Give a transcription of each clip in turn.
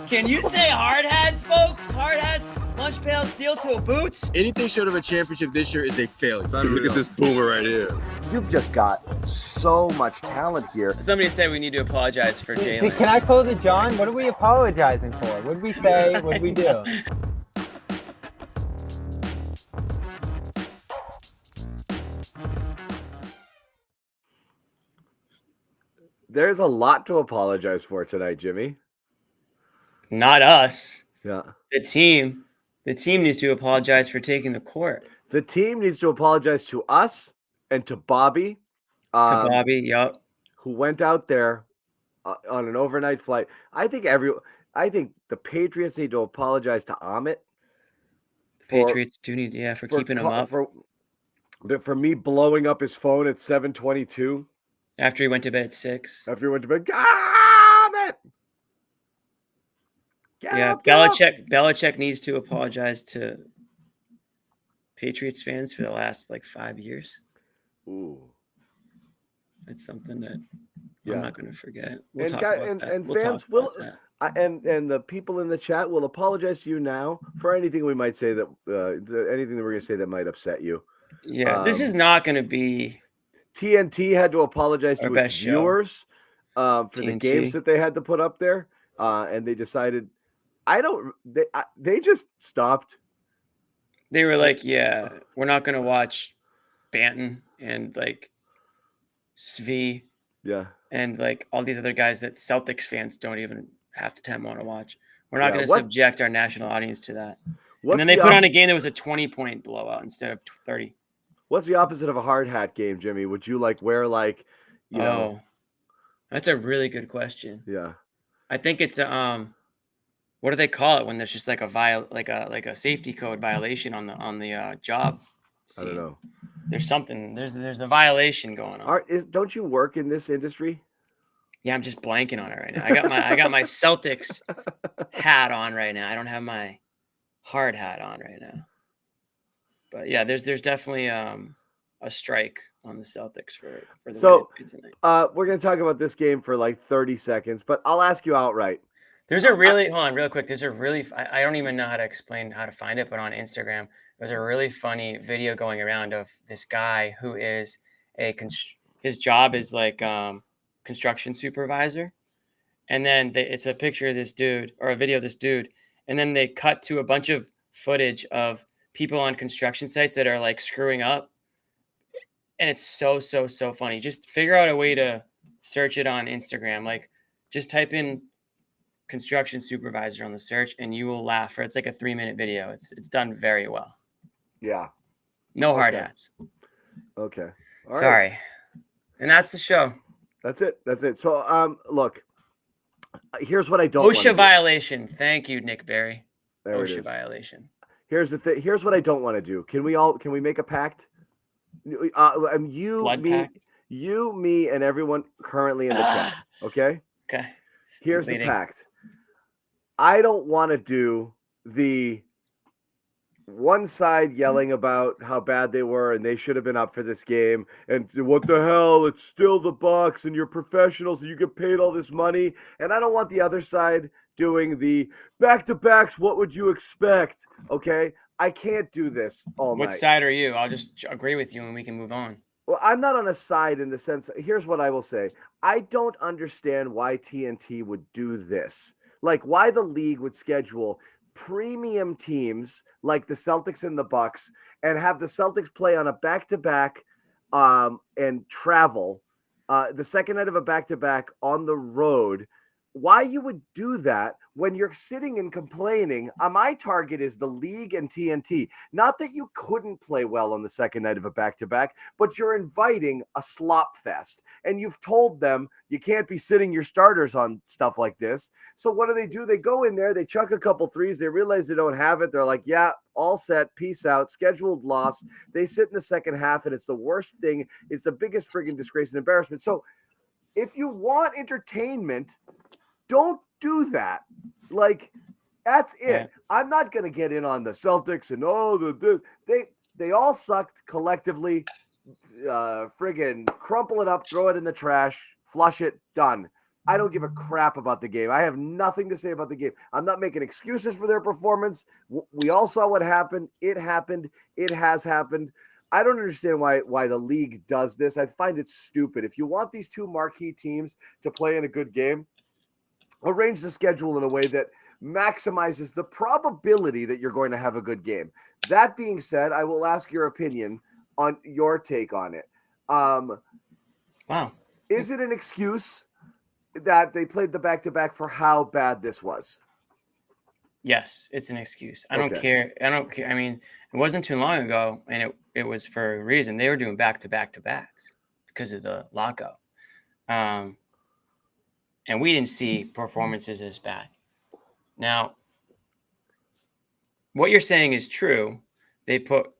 Can you say hard hats, folks? Hard hats, lunch pail, steel toe boots. Anything short of a championship this year is a failure. Look at this boomer right here. You've just got so much talent here. Somebody said we need to apologize for Jalen. Can I close it, John? What are we apologizing for? What did we say? What did we do? There's a lot to apologize for tonight, Jimmy. Not us. Yeah. The team needs to apologize for taking the court. The team needs to apologize to us and to Bobby. Yep. Who went out there on an overnight flight. I think the Patriots need to apologize to Amit. Patriots do need, for keeping him up. For me blowing up his phone at 7:22. After he went to bed at 6. Amit! Belichick needs to apologize to Patriots fans for the last 5 years. Ooh. It's something that I'm not going to forget. And fans will, and the people in the chat will apologize to you now for anything we might say anything that we're going to say that might upset you. Yeah, this is not going to be. TNT had to apologize to its viewers for TNT. The games that they had to put up there, and they decided they just stopped. They were like, we're not going to watch Banton and Svi. Yeah. And all these other guys that Celtics fans don't even half the time want to watch. We're not going to subject our national audience to that. And then they put on a game that was a 20-point blowout instead of 30. What's the opposite of a hard hat game, Jimmy? Would you wear know? That's a really good question. Yeah. I think it's what do they call it when there's just a safety code violation on the job scene? I don't know. There's something. There's a violation going on. Don't you work in this industry? Yeah, I'm just blanking on it right now. I got my Celtics hat on right now. I don't have my hard hat on right now. But yeah, there's definitely a strike on the Celtics for the tonight. We're gonna talk about this game for 30 seconds, but I'll ask you outright. There's a really hold on real quick. There's a really I don't even know how to explain how to find it, but on Instagram there's a really funny video going around of this guy who is his job is construction supervisor, and then it's a picture of this dude or a video of this dude, and then they cut to a bunch of footage of people on construction sites that are screwing up, and it's so funny. Just figure out a way to search it on Instagram. Just type in construction supervisor on the search and you will laugh. It's a 3-minute video. It's done very well. Yeah. No hard hats. Okay. All right. Sorry. And that's the show. That's it. So look, here's what I don't OSHA violation. Thank you, Nick Berry. There OSHA it is. Violation. Here's the thing. Here's what I don't want to do. Can we make a pact? You, me, and everyone currently in the chat. Okay. Okay. Here's the pact. I don't want to do the one side yelling about how bad they were and they should have been up for this game and what the hell, it's still the Bucks and you're professionals and you get paid all this money. And I don't want the other side doing the back-to-backs, what would you expect? Okay, I can't do this all night. What side are you? I'll just agree with you and we can move on. Well, I'm not on a side in the sense, here's what I will say. I don't understand why TNT would do this. Why the league would schedule premium teams like the Celtics and the Bucks and have the Celtics play on a back-to-back and travel the second night of a back-to-back on the road. Why you would do that when you're sitting and complaining? My target is the league and TNT. Not that you couldn't play well on the second night of a back-to-back, but you're inviting a slop fest. And you've told them you can't be sitting your starters on stuff like this. So what do? They go in there, they chuck a couple threes, they realize they don't have it. They're like, yeah, all set, peace out, scheduled loss. They sit in the second half, and it's the worst thing. It's the biggest friggin' disgrace and embarrassment. So if you want entertainment, don't do that. That's it. Yeah. I'm not going to get in on the Celtics and they all sucked collectively. Friggin' crumple it up, throw it in the trash, flush it, done. I don't give a crap about the game. I have nothing to say about the game. I'm not making excuses for their performance. We all saw what happened. It happened. It has happened. I don't understand why the league does this. I find it stupid. If you want these two marquee teams to play in a good game, arrange the schedule in a way that maximizes the probability that you're going to have a good game. That being said, I will ask your opinion on your take on it. Wow. Is it an excuse that they played the back-to-back for how bad this was? Yes, it's an excuse. I don't care. I don't care. I mean, it wasn't too long ago, and it was for a reason. They were doing back-to-backs because of the lockout. And we didn't see performances as bad. Now, what you're saying is true. They put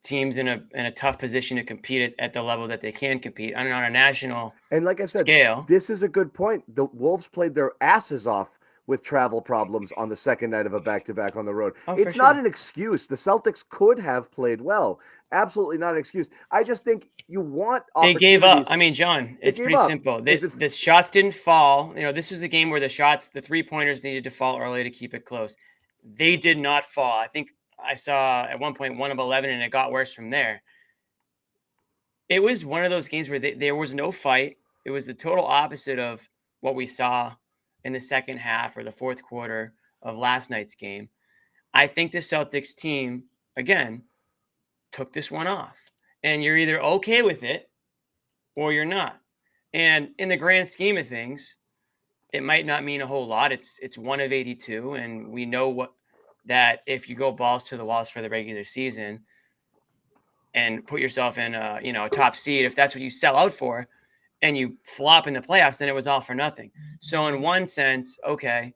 teams in a tough position to compete at the level that they can compete on a national and like I said, scale. This is a good point. The Wolves played their asses off with travel problems on the second night of a back-to-back on the road. It's not an excuse. The Celtics could have played well. Absolutely not an excuse. I just think you want They opportunities. gave up. I mean, John, it's pretty simple. The shots didn't fall. This was a game where the 3-pointers needed to fall early to keep it close. They did not fall. I think I saw at one point 1 of 11, and it got worse from there. It was one of those games where there was no fight. It was the total opposite of what we saw in the second half or the fourth quarter of last night's game. I think the Celtics team, again, took this one off. And you're either okay with it or you're not. And in the grand scheme of things, it might not mean a whole lot. It's 1 of 82, and we know that if you go balls to the walls for the regular season and put yourself in a top seed, if that's what you sell out for, and you flop in the playoffs, then it was all for nothing. So in one sense, okay,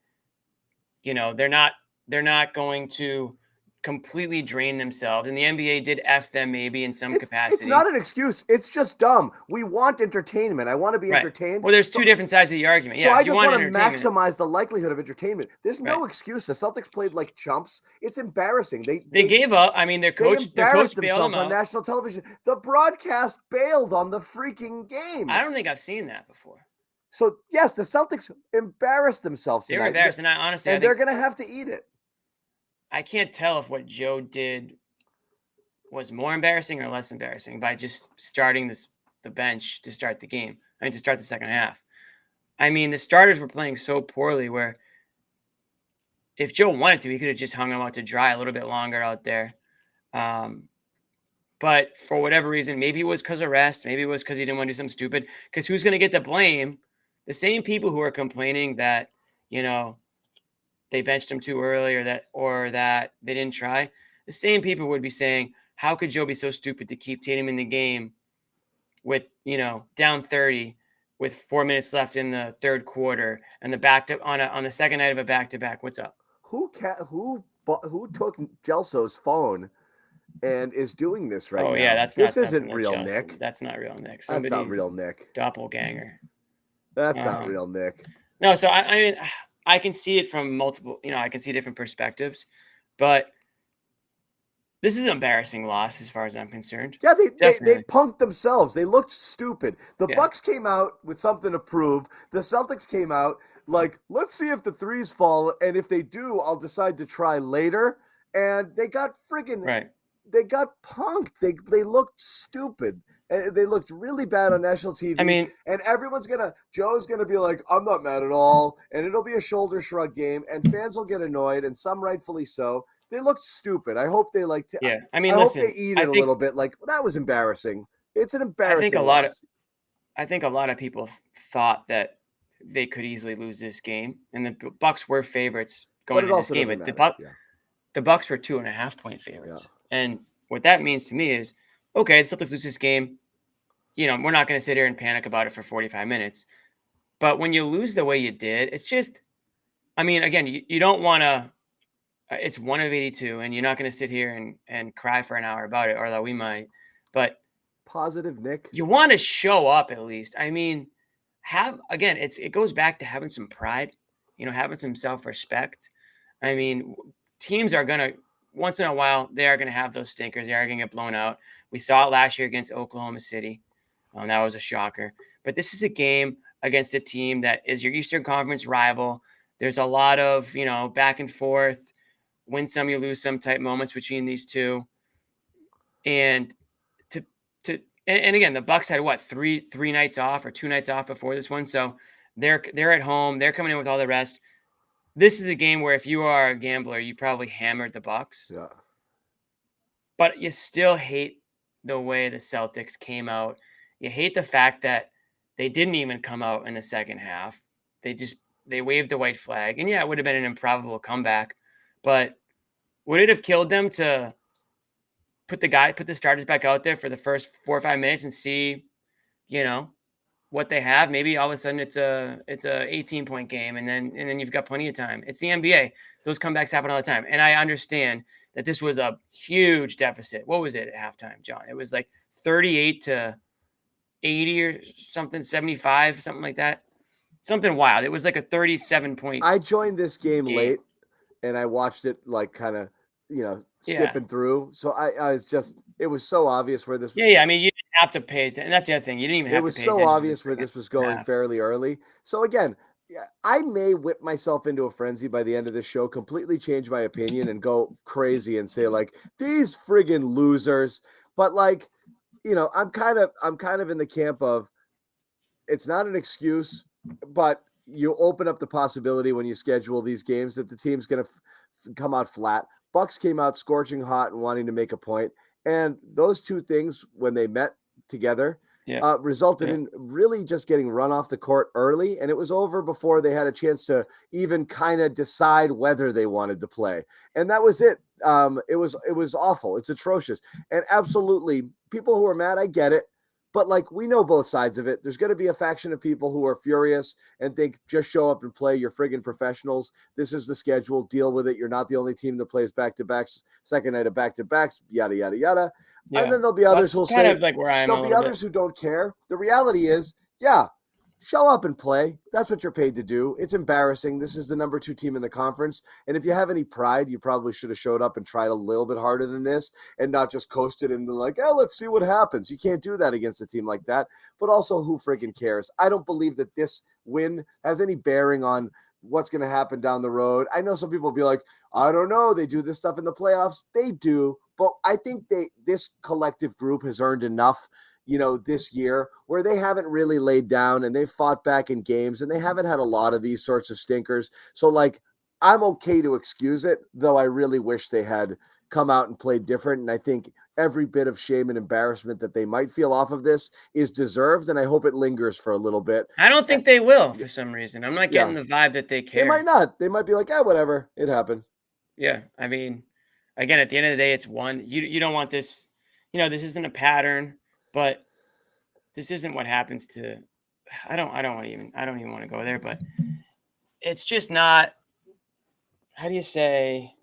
they're not going to completely drain themselves, and the NBA did F them maybe in some capacity. It's not an excuse. It's just dumb. We want entertainment. I want to be entertained. Well, there's two different sides of the argument. So I just want to maximize the likelihood of entertainment. There's no excuse. The Celtics played like chumps. It's embarrassing. They gave up. I mean, their coach embarrassed bailed themselves them on national television. The broadcast bailed on the freaking game. I don't think I've seen that before. So yes, the Celtics embarrassed themselves tonight. They were embarrassed, and honestly, they're going to have to eat it. I can't tell if what Joe did was more embarrassing or less embarrassing by just starting the bench to start the game. To start the second half. I mean, the starters were playing so poorly where if Joe wanted to, he could have just hung them out to dry a little bit longer out there. But for whatever reason, maybe it was because of rest. Maybe it was because he didn't want to do something stupid. Because who's going to get the blame? The same people who are complaining that, they benched him too early or that they didn't try. The same people would be saying, how could Joe be so stupid to keep Tatum in the game with, down 30 with 4 minutes left in the third quarter and on the second night of a back-to-back? What's up? Who took Gelso's phone and is doing this right now? Oh yeah, this isn't real, Nick. That's not real, Nick. That's not real, Nick. Doppelganger. That's not real, Nick. No, so I mean, I can see it from multiple, I can see different perspectives, but this is an embarrassing loss as far as I'm concerned. Yeah, they punked themselves. They looked stupid. The Bucks came out with something to prove. The Celtics came out like, let's see if the threes fall, and if they do, I'll decide to try later. And they got they got punked. They looked stupid. They looked really bad on national TV. I mean, and Joe's gonna be like, I'm not mad at all, and it'll be a shoulder shrug game, and fans will get annoyed, and some rightfully so. They looked stupid. I hope they I hope they eat it a little bit. Like, that was embarrassing. It's an embarrassing loss. I think a lot of people thought that they could easily lose this game, and the Bucks were favorites going into this game. The Bucks were 2.5-point favorites, and what that means to me is, okay, the Celtics lose this game. We're not going to sit here and panic about it for 45 minutes. But when you lose the way you did, it's just, I mean, again, you don't want to. It's 1 of 82, and you're not going to sit here and cry for an hour about it, although we might. But positive, Nick. You want to show up at least. I mean, it goes back to having some pride, having some self-respect. I mean, teams are going to, once in a while, they are going to have those stinkers. They are going to get blown out. We saw it last year against Oklahoma City. That was a shocker. But this is a game against a team that is your Eastern Conference rival. There's a lot of, back and forth, win some, you lose some type moments between these two. And and again, the Bucks had what, three nights off or 2 nights off before this one. So they're at home. They're coming in with all the rest. This is a game where if you are a gambler, you probably hammered the Bucks. Yeah. But you still hate the way the Celtics came out. You hate the fact that they didn't even come out in the second half. They waved the white flag. And yeah, it would have been an improbable comeback. But would it have killed them to put the starters back out there for the first 4 or 5 minutes and see, what they have? Maybe all of a sudden it's a 18-point game and then you've got plenty of time. It's the NBA. Those comebacks happen all the time. And I understand that this was a huge deficit. What was it at halftime, John? It was like 38-80 or something, 75, something like that. Something wild. It was like a 37-point. I joined this game late and I watched it like kind of, skipping through. So I was just, it was so obvious where this. Yeah. I mean, you didn't have to pay attention. And that's the other thing. You didn't even have to pay attention. It was so obvious where this was going fairly early. So again, I may whip myself into a frenzy by the end of this show, completely change my opinion and go crazy and say like, these friggin' losers. But like, I'm kind of in the camp of, it's not an excuse, but you open up the possibility when you schedule these games that the team's going to come out flat. Bucks came out scorching hot and wanting to make a point. And those two things, when they met together, resulted in really just getting run off the court early. And it was over before they had a chance to even kind of decide whether they wanted to play. And that was it. It was awful. It's atrocious. And absolutely, people who are mad, I get it. But like, we know both sides of it. There's going to be a faction of people who are furious and think, just show up and play. You're friggin' professionals. This is the schedule. Deal with it. You're not the only team that plays back-to-backs, second night of back-to-backs, yada, yada, yada. Yeah. And then there'll be others who'll say, like where I am, there'll be others who don't care. The reality is, show up and play. That's what you're paid to do. It's embarrassing. This is the number 2 team in the conference. And if you have any pride, you probably should have showed up and tried a little bit harder than this and not just coasted and been like, let's see what happens. You can't do that against a team like that. But also, who friggin' cares? I don't believe that this win has any bearing on what's going to happen down the road. I know some people will be like, I don't know. They do this stuff in the playoffs. They do. But I think this collective group has earned enough this year where they haven't really laid down and they've fought back in games and they haven't had a lot of these sorts of stinkers. So like, I'm okay to excuse it, though I really wish they had come out and played different. And I think every bit of shame and embarrassment that they might feel off of this is deserved. And I hope it lingers for a little bit. I don't think they will for some reason. I'm not getting the vibe that they care. They might not. They might be like, whatever. It happened. Yeah. I mean, again, at the end of the day, it's one. You don't want this, this isn't a pattern. But this isn't what happens to. I don't even want to go there. But it's just not. How do you say?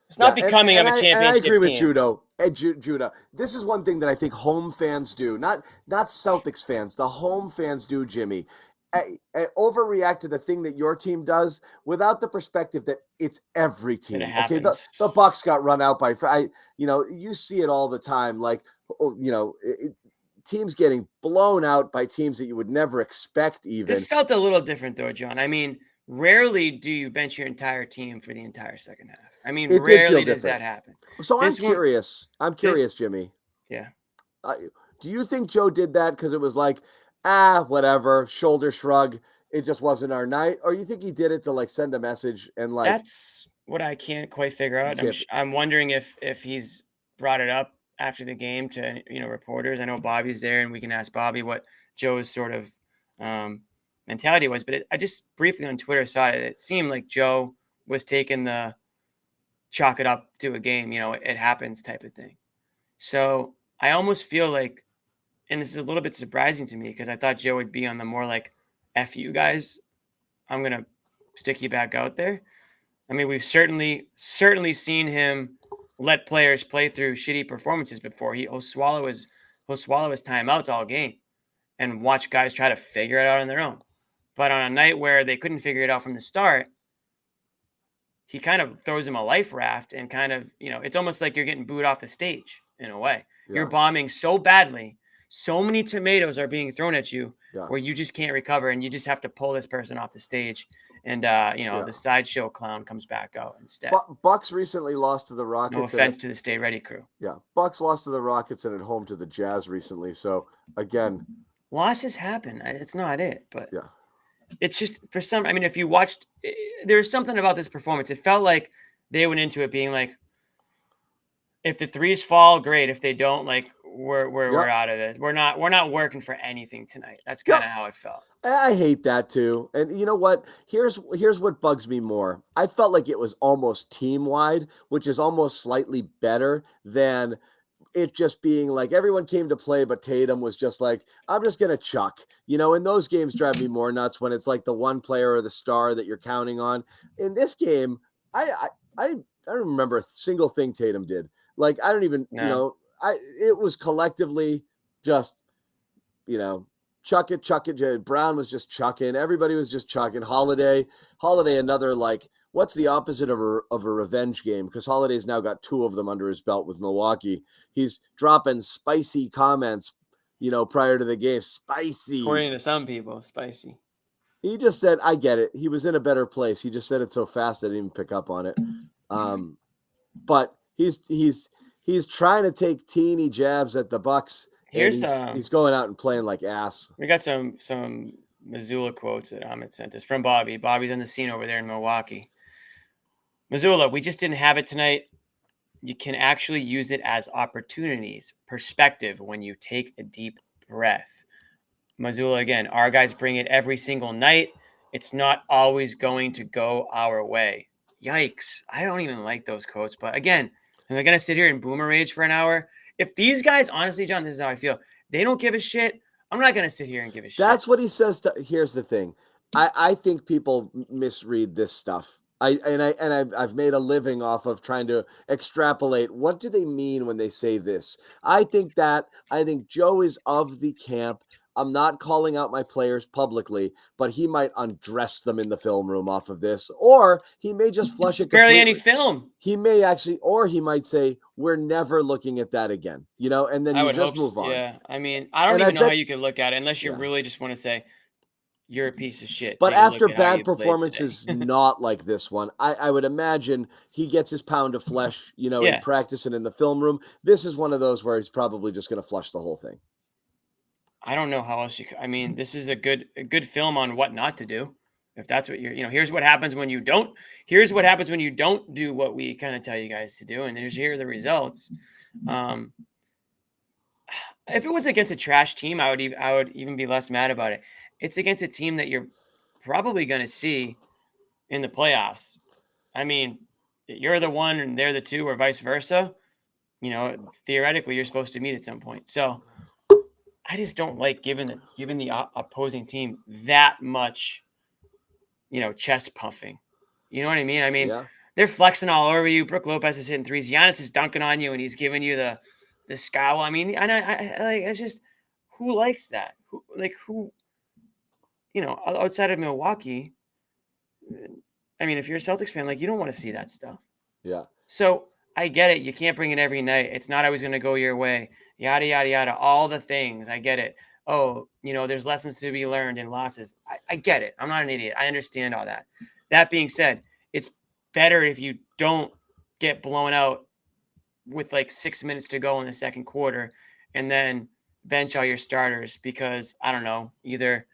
It's not becoming of a championship team. I agree with Judah. This is one thing that I think home fans do, not Celtics fans. The home fans do, Jimmy. I overreact to the thing that your team does without the perspective that it's every team. Okay, the Bucks got run out by. You see it all the time. Like, teams getting blown out by teams that you would never expect. Even this felt a little different, though, John. I mean, rarely do you bench your entire team for the entire second half. I mean, rarely does that happen. So I'm curious. Jimmy. Yeah. Do you think Joe did that because it was like, whatever, shoulder shrug, it just wasn't our night? Or you think he did it to like send a message and like? That's what I can't quite figure out. I'm wondering if he's brought it up after the game to reporters. I know Bobby's there, and we can ask Bobby what Joe's sort of mentality was. But I just briefly on Twitter saw it. It seemed like Joe was taking the chalk it up to a game. It happens type of thing. So I almost feel like, and this is a little bit surprising to me because I thought Joe would be on the more like, F you guys, I'm going to stick you back out there. I mean, we've certainly seen him let players play through shitty performances before. He'll swallow his timeouts all game and watch guys try to figure it out on their own. But on a night where they couldn't figure it out from the start, he kind of throws them a life raft and kind of, it's almost like you're getting booed off the stage in a way. Yeah. You're bombing so badly. So many tomatoes are being thrown at you where you just can't recover and you just have to pull this person off the stage. And, the sideshow clown comes back out instead. Bucks recently lost to the Rockets. No offense to the Stay Ready crew. Yeah. Bucks lost to the Rockets and at home to the Jazz recently. So, again. Losses happen. It's not it. But yeah, it's just if you watched, there's something about this performance. It felt like they went into it being like, if the threes fall, great. If they don't, like, we're out of it. We're not working for anything tonight. That's kind of how it felt. I hate that too. And you know what? Here's what bugs me more. I felt like it was almost team wide, which is almost slightly better than it just being like everyone came to play, but Tatum was just like, I'm just going to chuck, and those games drive me more nuts when it's like the one player or the star that you're counting on. In this game, I don't remember a single thing Tatum did. Like, I don't even, it was collectively just, chuck it. Brown was just chucking. Everybody was just chucking. Holiday, another, like, what's the opposite of a revenge game? Because Holiday's now got 2 of them under his belt with Milwaukee. He's dropping spicy comments, prior to the game. Spicy. According to some people, spicy. He just said, I get it. He was in a better place. He just said it so fast I didn't even pick up on it. But he's trying to take teeny jabs at the Bucks. He's going out and playing like ass. We got some Missoula quotes that Ahmed sent us from Bobby. Bobby's on the scene over there in Milwaukee. Missoula, we just didn't have it tonight. You can actually use it as opportunities, perspective when you take a deep breath. Missoula, again, our guys bring it every single night. It's not always going to go our way. Yikes. I don't even like those quotes. But again, am I going to sit here and boomer rage for an hour? If these guys, honestly, John, this is how I feel. They don't give a shit. I'm not going to sit here and give a shit. That's what he says. Here's the thing. I think people misread this stuff. I've made a living off of trying to extrapolate. What do they mean when they say this? I think Joe is of the camp. I'm not calling out my players publicly, but he might undress them in the film room off of this, or he may just flush it. Barely any film. He may actually, or he might say, we're never looking at that again, and then you just move on. Yeah. I mean, I don't even know how you can look at it unless you really just want to say you're a piece of shit. But after bad performances, not like this one, I would imagine he gets his pound of flesh, in practice and in the film room. This is one of those where he's probably just going to flush the whole thing. I don't know how else this is a good film on what not to do. If that's what here's what happens when you don't. Here's what happens when you don't do what we kind of tell you guys to do, and here are the results. If it was against a trash team, I would even be less mad about it. It's against a team that you're probably going to see in the playoffs. I mean, you're the 1 and they're the 2, or vice versa. Theoretically, you're supposed to meet at some point. So I just don't like giving the opposing team that much, chest puffing. You know what I mean? I mean, they're flexing all over you. Brook Lopez is hitting threes. Giannis is dunking on you, and he's giving you the scowl. I mean, I like, it's just, who likes that? Who, outside of Milwaukee, I mean, if you're a Celtics fan, you don't want to see that stuff. Yeah. So I get it. You can't bring it every night. It's not always going to go your way. Yada, yada, yada. All the things. I get it. Oh, there's lessons to be learned in losses. I get it. I'm not an idiot. I understand all that. That being said, it's better if you don't get blown out with 6 minutes to go in the second quarter and then bench all your starters because, I don't know, either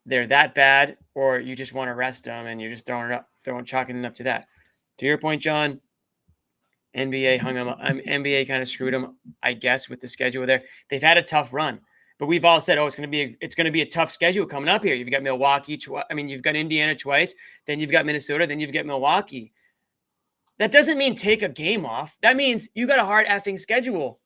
they're that bad or you just want to rest them and you're just chalking it up to that. To your point, John, NBA hung them up. NBA kind of screwed them, I guess, with the schedule there. They've had a tough run, but we've all said, it's going to be a tough schedule coming up here. You've got Milwaukee, you've got Indiana twice, then you've got Minnesota, then you've got Milwaukee. That doesn't mean take a game off. That means you got a hard effing schedule.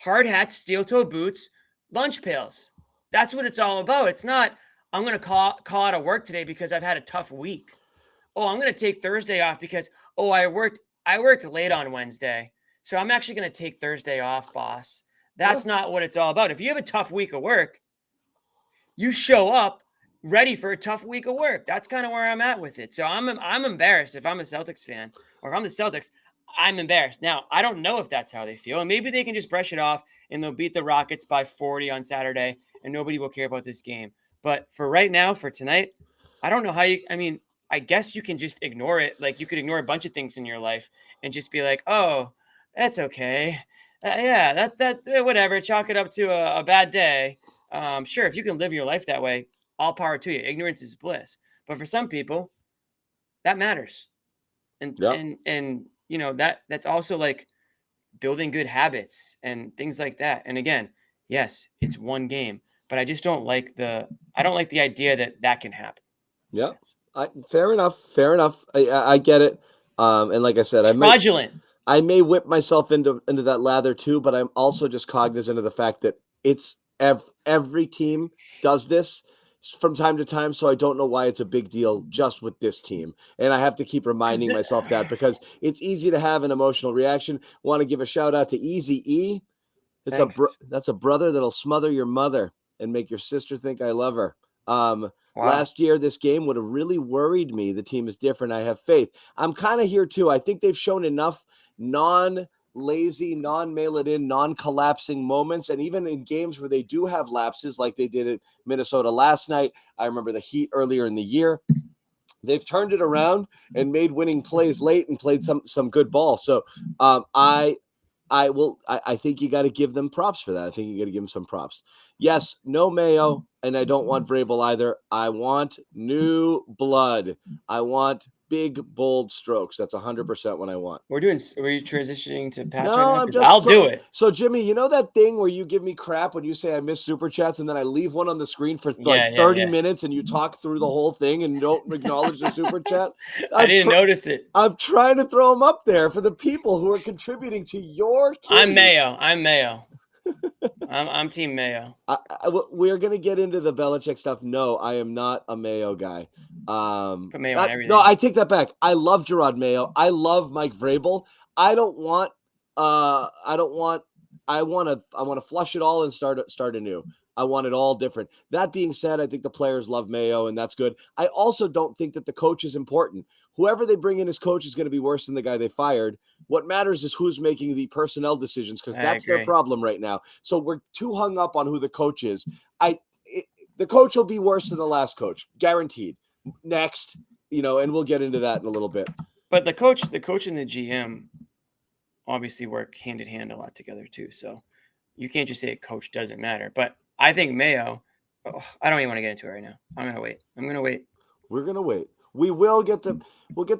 Hard hats, steel-toed boots, lunch pails. That's what it's all about. It's not, I'm going to call out of work today because I've had a tough week. Oh, I'm going to take Thursday off because, I worked late on Wednesday. So I'm actually going to take Thursday off, boss. That's not what it's all about. If you have a tough week of work, you show up ready for a tough week of work. That's kind of where I'm at with it. So I'm embarrassed if I'm a Celtics fan, or if I'm the Celtics, I'm embarrassed. Now, I don't know if that's how they feel, and maybe they can just brush it off and they'll beat the Rockets by 40 on Saturday, and nobody will care about this game. But for right now, for tonight, I don't know how you. I mean, I guess you can just ignore it. Like you could ignore a bunch of things in your life and just be like, oh, that's okay. Yeah, whatever. Chalk it up to a bad day. Sure, if you can live your life that way, all power to you. Ignorance is bliss. But for some people, that matters. And Yep. and you know that's also like building good habits and things like that. And again, yes, it's one game, but I just don't like the idea that can happen. Yeah. Fair enough. Fair enough. I get it. And like I said, It's fraudulent. I may whip myself into that lather too, but I'm also just cognizant of the fact that it's every team does this from time to time. So I don't know why it's a big deal just with this team. And I have to keep reminding myself that because it's easy to have an emotional reaction. Want to give a shout out to Easy E. That's a brother that'll smother your mother and make your sister think I love her. Wow. Last year, this game would have really worried me. The team is different. I have faith. I'm kind of here too. I think they've shown enough non-lazy, non-mail-it-in, non-collapsing moments. And even in games where they do have lapses, like they did at Minnesota last night, I remember the Heat earlier in the year. They've turned it around and made winning plays late and played some good ball. So I think you got to give them props for that. I think you got to give them some props. Yes, no Mayo, and I don't want Vrabel either. I want new blood. I want big, bold strokes. That's 100% what I want. Are we transitioning to Pat? No, right now? I'll do it. So, Jimmy, you know that thing where you give me crap when you say I miss Super Chats and then I leave one on the screen for 30 minutes and you talk through the whole thing and don't acknowledge the Super Chat? I didn't notice it. I'm trying to throw them up there for the people who are contributing to your kitty. I'm Mayo. I'm Team Mayo. We're going to get into the Belichick stuff. No, I am not a Mayo guy. Put Mayo on everything. No, I take that back. I love Sherrod Mayo. I love Mike Vrabel. I want to flush it all and start anew. I want it all different. That being said, I think the players love Mayo, and that's good. I also don't think that the coach is important. Whoever they bring in as coach is going to be worse than the guy they fired. What matters is who's making the personnel decisions, because that's their problem right now. So we're too hung up on who the coach is. The coach will be worse than the last coach, guaranteed. Next, and we'll get into that in a little bit. But the coach and the GM obviously work hand in hand a lot together too. So you can't just say a coach doesn't matter. But I think Mayo, I don't even want to get into it right now. I'm going to wait. We're going to wait. We'll get to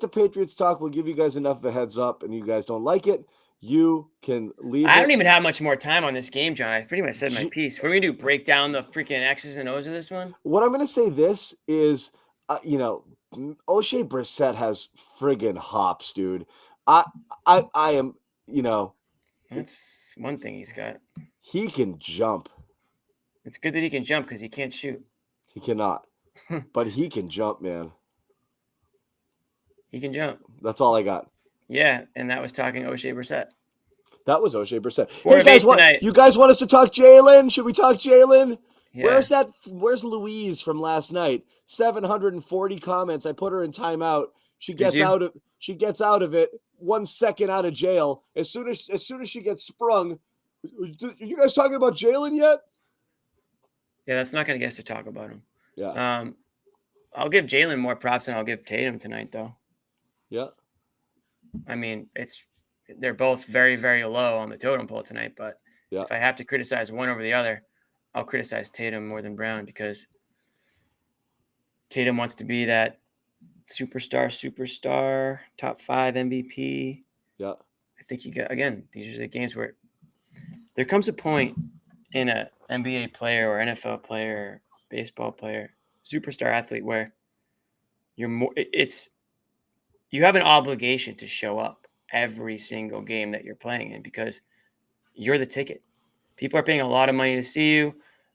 Patriots talk. We'll give you guys enough of a heads up, and you guys don't like it, you can leave. I don't even have much more time on this game, John. I pretty much said my piece. What are we going to do? Break down the freaking X's and O's of this one? What I'm going to say this is, O'Shea Brissett has friggin' hops, dude. I am, That's one thing he's got. He can jump. It's good that he can jump because he can't shoot. He cannot. But he can jump, man. He can jump. That's all I got. Yeah, and that was talking O'Shea Brissett. That was O'Shea Brissett. Hey, guys, you guys want us to talk Jalen? Should we talk Jalen? Yeah. Where's Louise from last night? 740 comments. I put her in timeout. She gets out of it 1 second out of jail. As soon as she gets sprung, are you guys talking about Jalen yet? Yeah, that's not going to get us to talk about him. Yeah. I'll give Jalen more props than I'll give Tatum tonight, though. Yeah. I mean, they're both very, very low on the totem pole tonight, but if I have to criticize one over the other, I'll criticize Tatum more than Brown because Tatum wants to be that superstar, top 5 MVP. Yeah. I think these are the games where there comes a point in an NBA player or NFL player, baseball player, superstar athlete where you have an obligation to show up every single game that you're playing in because you're the ticket. People are paying a lot of money to see you.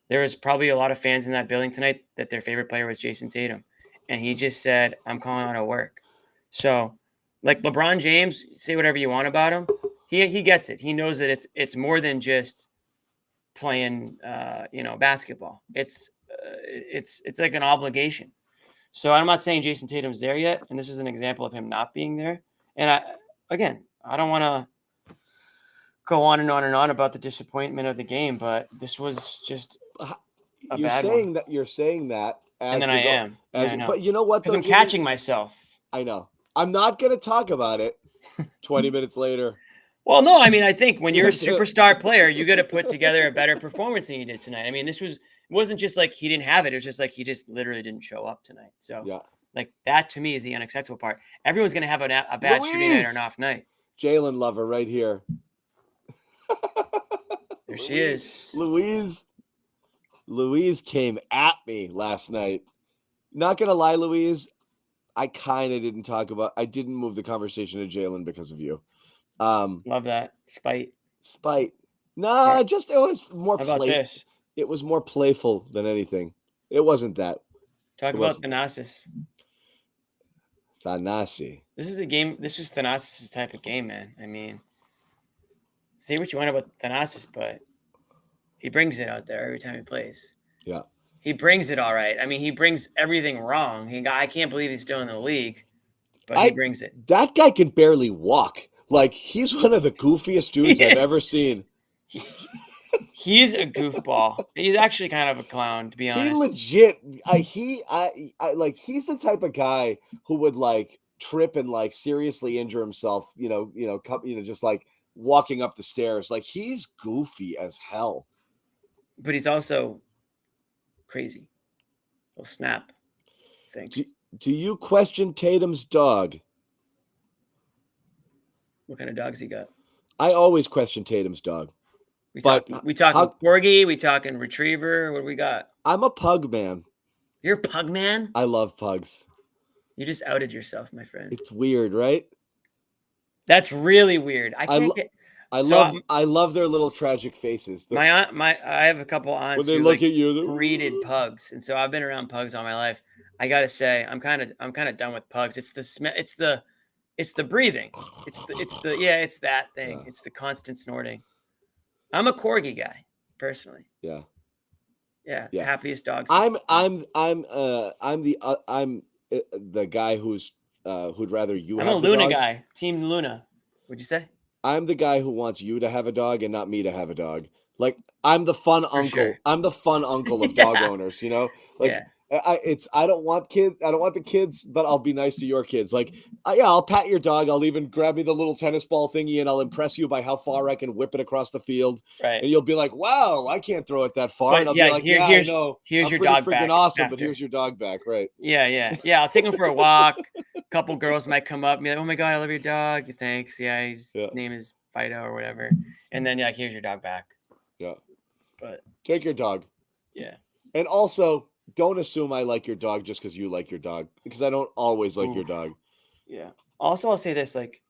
There was probably a lot of fans in that building tonight that their favorite player was Jason Tatum. And he just said, I'm calling out of work. So, like LeBron James, say whatever you want about him. He gets it. He knows that it's more than just playing, basketball. It's like an obligation. So I'm not saying Jason Tatum's there yet, and this is an example of him not being there. And I don't want to go on and on and on about the disappointment of the game, but this was just a bad one. You're saying that And then I am. Yeah, I know. but you know what? Because Though, I'm Jimmy? catching myself. I know. I'm not going to talk about it 20 minutes later. Well, no, I mean, I think when you're a superstar player, you got to put together a better performance than you did tonight. I mean, it wasn't just like he didn't have it. It was just like he just literally didn't show up tonight. So, Yeah. like, that to me is the unacceptable part. Everyone's going to have a bad shooting night or an off night. Jalen lover right here. There she is. Louise came at me last night. Not going to lie, Louise, I kind of I didn't move the conversation to Jalen because of you. Love that. Spite. Nah, it was more How about this? It was more playful than anything. It wasn't that. Talk about Thanasis. Thanasi. This is a game. This is Thanasis' type of game, man. I mean, say what you want about Thanasis, but he brings it out there every time he plays. Yeah. He brings it all right. I mean, he brings everything wrong. I can't believe he's still in the league, but he brings it. That guy can barely walk. Like, he's one of the goofiest dudes I've ever seen. He's a goofball. He's actually kind of a clown, to be honest. He legit. He's the type of guy who would like trip and like seriously injure himself. Just like walking up the stairs. Like, he's goofy as hell. But he's also crazy. He'll snap. I think. Do you question Tatum's dog? What kind of dogs he got? I always question Tatum's dog. We talking corgi? We talking retriever? What do we got? I'm a pug man. You're a pug man? I love pugs. You just outed yourself, my friend. It's weird, right? That's really weird. I love their little tragic faces. I have a couple aunts when they look at you, breeded pugs, and so I've been around pugs all my life. I gotta say, I'm kind of done with pugs. It's the smell. It's the breathing. It's that thing. Yeah. It's the constant snorting. I'm a corgi guy, personally. Yeah. Happiest dogs. I'm the guy who'd rather you. I'm have a Luna guy. Team Luna. What'd you say? I'm the guy who wants you to have a dog and not me to have a dog. Like, I'm the fun uncle. Sure. I'm the fun uncle of dog owners. You know, like. Yeah. I don't want kids. I don't want the kids, but I'll be nice to your kids. Like, I'll pat your dog. I'll even grab me the little tennis ball thingy, and I'll impress you by how far I can whip it across the field. Right. And you'll be like, "Wow, I can't throw it that far." But and I'll be like, I know. Here's I'm your dog back. Awesome, but here's your dog back, right? Yeah. I'll take him for a walk. A couple girls might come up and be like, "Oh my god, I love your dog." Thanks. Yeah, his name is Fido or whatever. And then here's your dog back. Yeah. But take your dog. Yeah. And also, don't assume I like your dog just because you like your dog, because I don't always like your dog. Yeah. Also, I'll say this: like,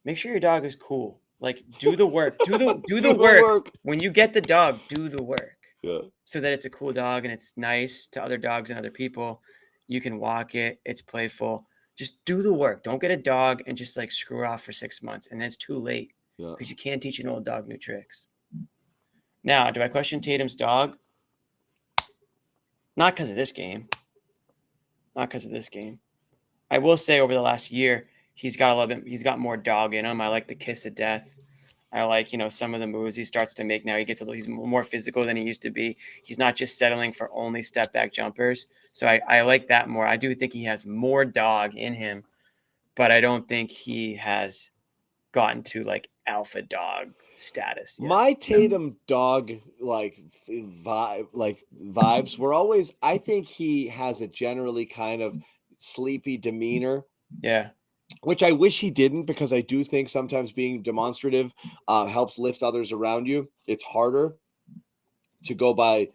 make sure your dog is cool. Like, do the work. Do the work. When you get the dog, do the work. Yeah. So that it's a cool dog and it's nice to other dogs and other people. You can walk it. It's playful. Just do the work. Don't get a dog and just like screw it off for 6 months, and then it's too late because you can't teach an old dog new tricks. Now, do I question Tatum's dog? Not because of this game. I will say over the last year, he's got more dog in him. I like the kiss of death. I like, some of the moves he starts to make now. He's more physical than he used to be. He's not just settling for only step back jumpers. So I like that more. I do think he has more dog in him, but I don't think he has gotten to like alpha dog status yet. My Tatum dog vibes were always, I think he has a generally kind of sleepy demeanor. Yeah. Which I wish he didn't, because I do think sometimes being demonstrative helps lift others around you. It's harder to go by,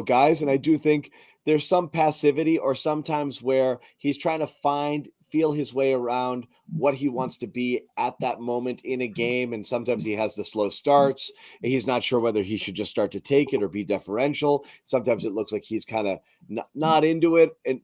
guys. And I do think there's some passivity, or sometimes where he's trying to feel his way around what he wants to be at that moment in a game. And sometimes he has the slow starts and he's not sure whether he should just start to take it or be deferential. Sometimes it looks like he's kind of not into it. And,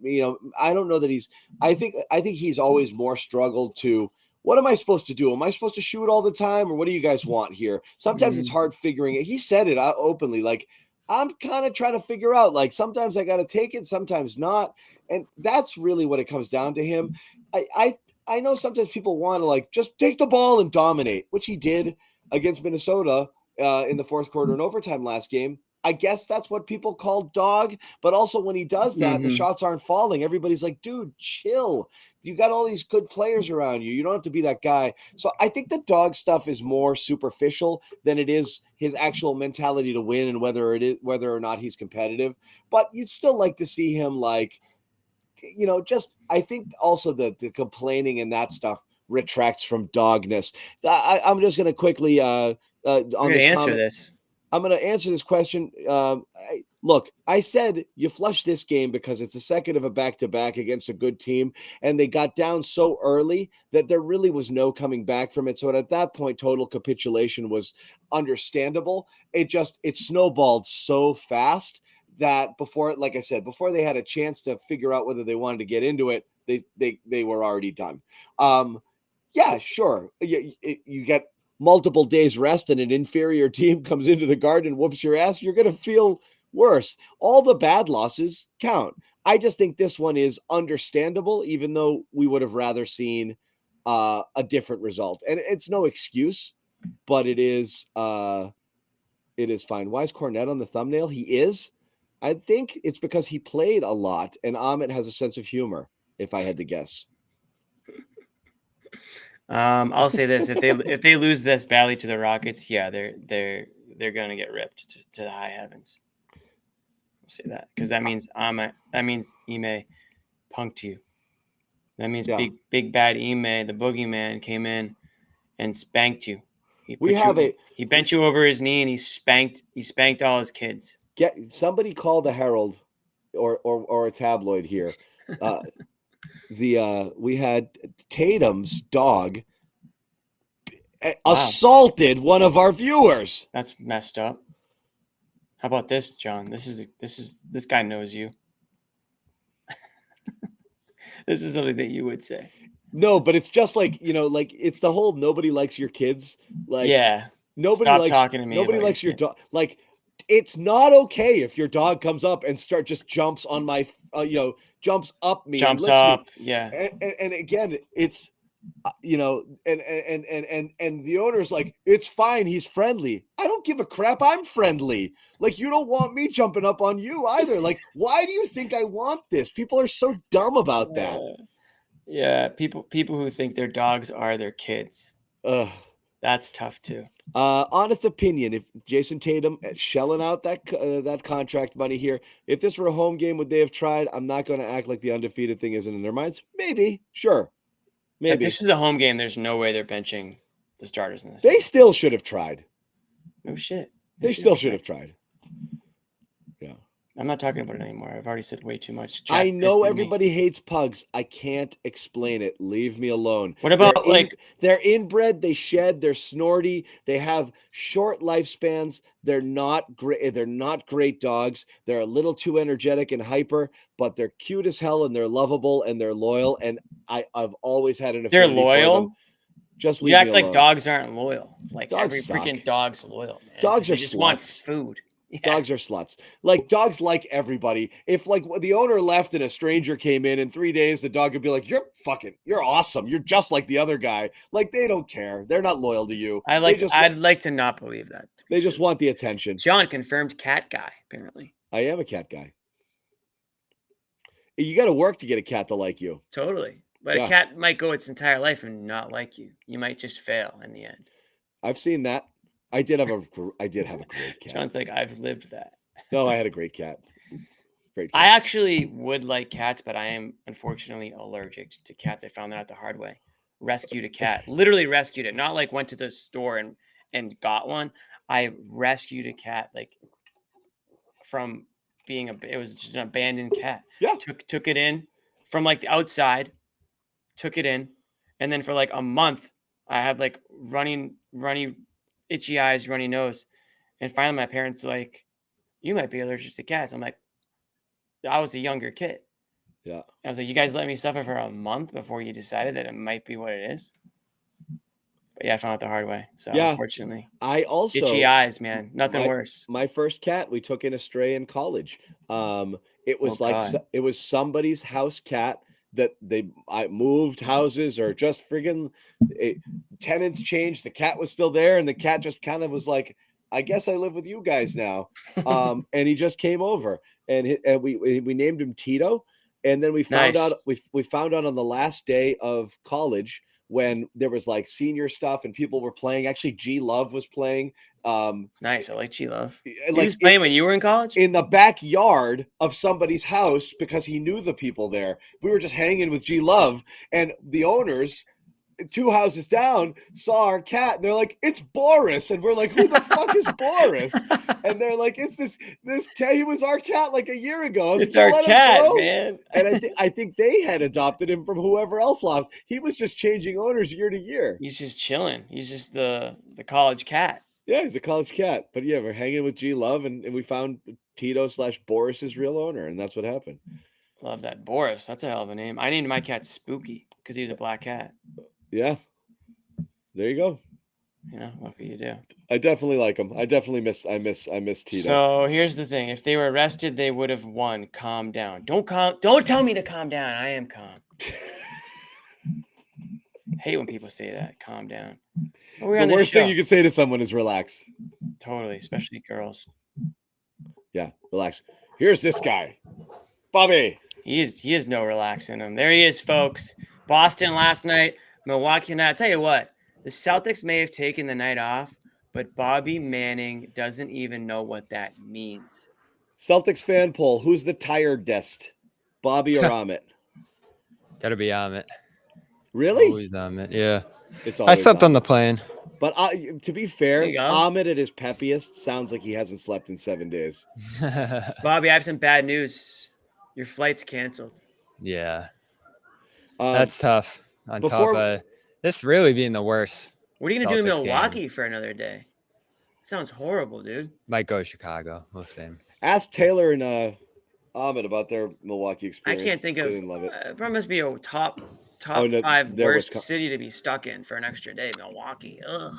I don't know that I think he's always more struggled to, what am I supposed to do? Am I supposed to shoot all the time, or what do you guys want here? Sometimes it's hard figuring it. He said it openly, like, I'm kind of trying to figure out, like, sometimes I got to take it, sometimes not. And that's really what it comes down to him. I know sometimes people want to, like, just take the ball and dominate, which he did. against Minnesota in the fourth quarter and overtime last game. I guess that's what people call dog. But also when he does that, the shots aren't falling. Everybody's like, dude, chill. You got all these good players around you. You don't have to be that guy. So I think the dog stuff is more superficial than it is his actual mentality to win and whether or not he's competitive. But you'd still like to see him like, just I think also the complaining and that stuff retracts from dogness. I'm just going to quickly on this answer comment. this. I'm going to answer this question. Look, I said you flush this game because it's the second of a back-to-back against a good team, and they got down so early that there really was no coming back from it. So at that point, total capitulation was understandable. It snowballed so fast that before they had a chance to figure out whether they wanted to get into it, they were already done. Yeah, sure. You get multiple days rest and an inferior team comes into the Garden and whoops your ass, you're going to feel worse. All the bad losses count. I just think this one is understandable, even though we would have rather seen a different result. And it's no excuse, but it is fine. Why is Cornette on the thumbnail? He is. I think it's because he played a lot and Amit has a sense of humor, if I had to guess. I'll say this: if they lose this badly to the Rockets, yeah, they're gonna get ripped to the high heavens. I'll say that because that means Ime punked you. That means big bad Ime, the boogeyman, came in and spanked you. He bent you over his knee and he spanked all his kids. Somebody call the Herald or a tabloid here. We had Tatum's dog assaulted one of our viewers. That's messed up. How about this, John? This guy knows you. This is something that you would say. No, but it's just like, it's the whole nobody likes your kids. Like, yeah, nobody Stop likes talking to me. Nobody likes your dog. Like, it's not okay if your dog comes up and just jumps on my, jumps up me, jumps and licks up, me. yeah. And again, it's, and the owner's like, it's fine, he's friendly. I don't give a crap. I'm friendly. Like, you don't want me jumping up on you either. Like, why do you think I want this? People are so dumb about that. Yeah, people who think their dogs are their kids. That's tough too. Honest opinion, if Jason Tatum shelling out that contract money here, if this were a home game, would they have tried? I'm not going to act like the undefeated thing isn't in their minds. Maybe, sure. Maybe. If this is a home game, there's no way they're benching the starters in this. They still should have tried. No shit. They still should have tried. Yeah. I'm not talking about it anymore. I've already said way too much. I know everybody hates pugs. I can't explain it. Leave me alone. What about they're inbred, they shed, they're snorty, they have short lifespans. They're not great. They're not great dogs. They're a little too energetic and hyper, but they're cute as hell and they're lovable and they're loyal. And I've always had an affinity They're loyal. for them. Just leave you act me like alone. Dogs aren't loyal. Like Dogs every freaking dog's loyal, man. Dogs are just want sluts. food. Yeah. Dogs are sluts. Like, dogs like everybody. If like the owner left and a stranger came in 3 days, the dog would be like, you're awesome. You're just like the other guy. Like, they don't care. They're not loyal to you. I'd like to not believe that. They just want the attention. John confirmed cat guy, apparently. I am a cat guy. You got to work to get a cat to like you. Totally. But a cat might go its entire life and not like you. You might just fail in the end. I've seen that. I did have a great cat. John's like, I've lived that. No, I had a great cat. Great cat. I actually would like cats, but I am unfortunately allergic to cats. I found that out the hard way. Rescued a cat. Literally rescued it. Not like went to the store and got one. I rescued a cat like from being it was just an abandoned cat. Yeah. Took it in from like the outside, took it in, and then for like a month I had like runny itchy eyes, runny nose. And finally my parents like, you might be allergic to cats. I'm like, I was a younger kid. Yeah. I was like, you guys let me suffer for a month before you decided that it might be what it is. But yeah, I found out the hard way. So unfortunately, I also itchy eyes, man. Nothing worse. My first cat, we took in a stray in college. It was it was somebody's house cat. that I moved houses or just friggin' tenants changed. The cat was still there, and the cat just kind of was like, I guess I live with you guys now. And he just came over, and we named him Tito. And then we found Nice. out we found out on the last day of college when there was like senior stuff and people were playing. Actually, G Love was playing. Nice. I like G Love. He Like was playing when you were in college? in the backyard of somebody's house because he knew the people there. We were just hanging with G Love, and the owners 2 houses down saw our cat, and they're like, "It's Boris," and we're like, "Who the fuck is Boris?" And they're like, "It's this cat. He was our cat like a year ago." It's our cat, man. And I think they had adopted him from whoever else lost. He was just changing owners year to year. He's just chilling. He's just the college cat. Yeah, he's a college cat. But yeah, we're hanging with G Love, and we found Tito / Boris's real owner, and that's what happened. Love that. Boris. That's a hell of a name. I named my cat Spooky because he was a black cat. Yeah. There you go. You know, lucky you do. I definitely like him. I miss Tito. So here's the thing. If they were arrested, they would have won. Calm down. Don't tell me to calm down. I am calm. Hate when people say that. Calm down. The worst thing you could say to someone is relax. Totally, especially girls. Yeah, relax. Here's this guy, Bobby. He is no relax in him. There he is, folks. Boston last night, Milwaukee tonight. I'll tell you what, the Celtics may have taken the night off, but Bobby Manning doesn't even know what that means. Celtics fan poll: who's the tiredest, Bobby or Amit? Gotta be Amit. Really? Always Amit. Yeah. It's I slept Amit. on the plane. But to be fair, There you go. Amit at his peppiest sounds like he hasn't slept in 7 days. Bobby, I have some bad news. Your flight's canceled. Yeah. That's tough. On before- top of this really being the worst. What are you gonna do in Celtics Milwaukee game. for another day? Sounds horrible, dude. Might go to Chicago. We'll see. Ask Taylor and Amit about their Milwaukee I experience. can't think They of. didn't love it. Probably must be a top Oh, no, 5 there was worst city to be stuck in for an extra day. Milwaukee. Ugh.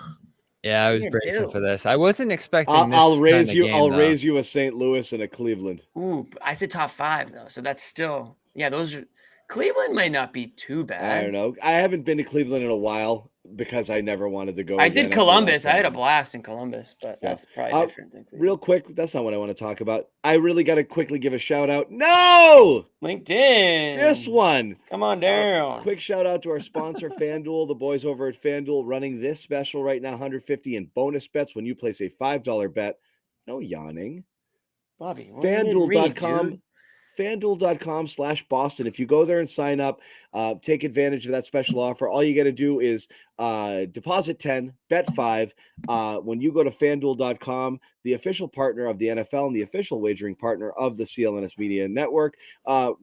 Yeah, I was Yeah, bracing dude. for this. I wasn't expecting this. I'll raise kinda you. game, I'll though. raise you a St. Louis and a Cleveland. Ooh, I said top 5 though, so that's still those are Cleveland might not be too bad. I don't know. I haven't been to Cleveland in a while because I never wanted to go. I again did after Columbus. last I had a time. blast in Columbus, but Yeah. that's probably different than Cleveland. Real quick, that's not what I want to talk about. I really got to quickly give a shout out. No, LinkedIn. this one. Come on down. Quick shout out to our sponsor, FanDuel. The boys over at FanDuel running this special right now, 150 in bonus bets when you place a $5 bet. No yawning. Bobby, what did you read, FanDuel.com. dude? FanDuel.com/Boston. If you go there and sign up, take advantage of that special offer. All you got to do is deposit 10, bet 5. When you go to FanDuel.com, the official partner of the NFL and the official wagering partner of the CLNS Media Network,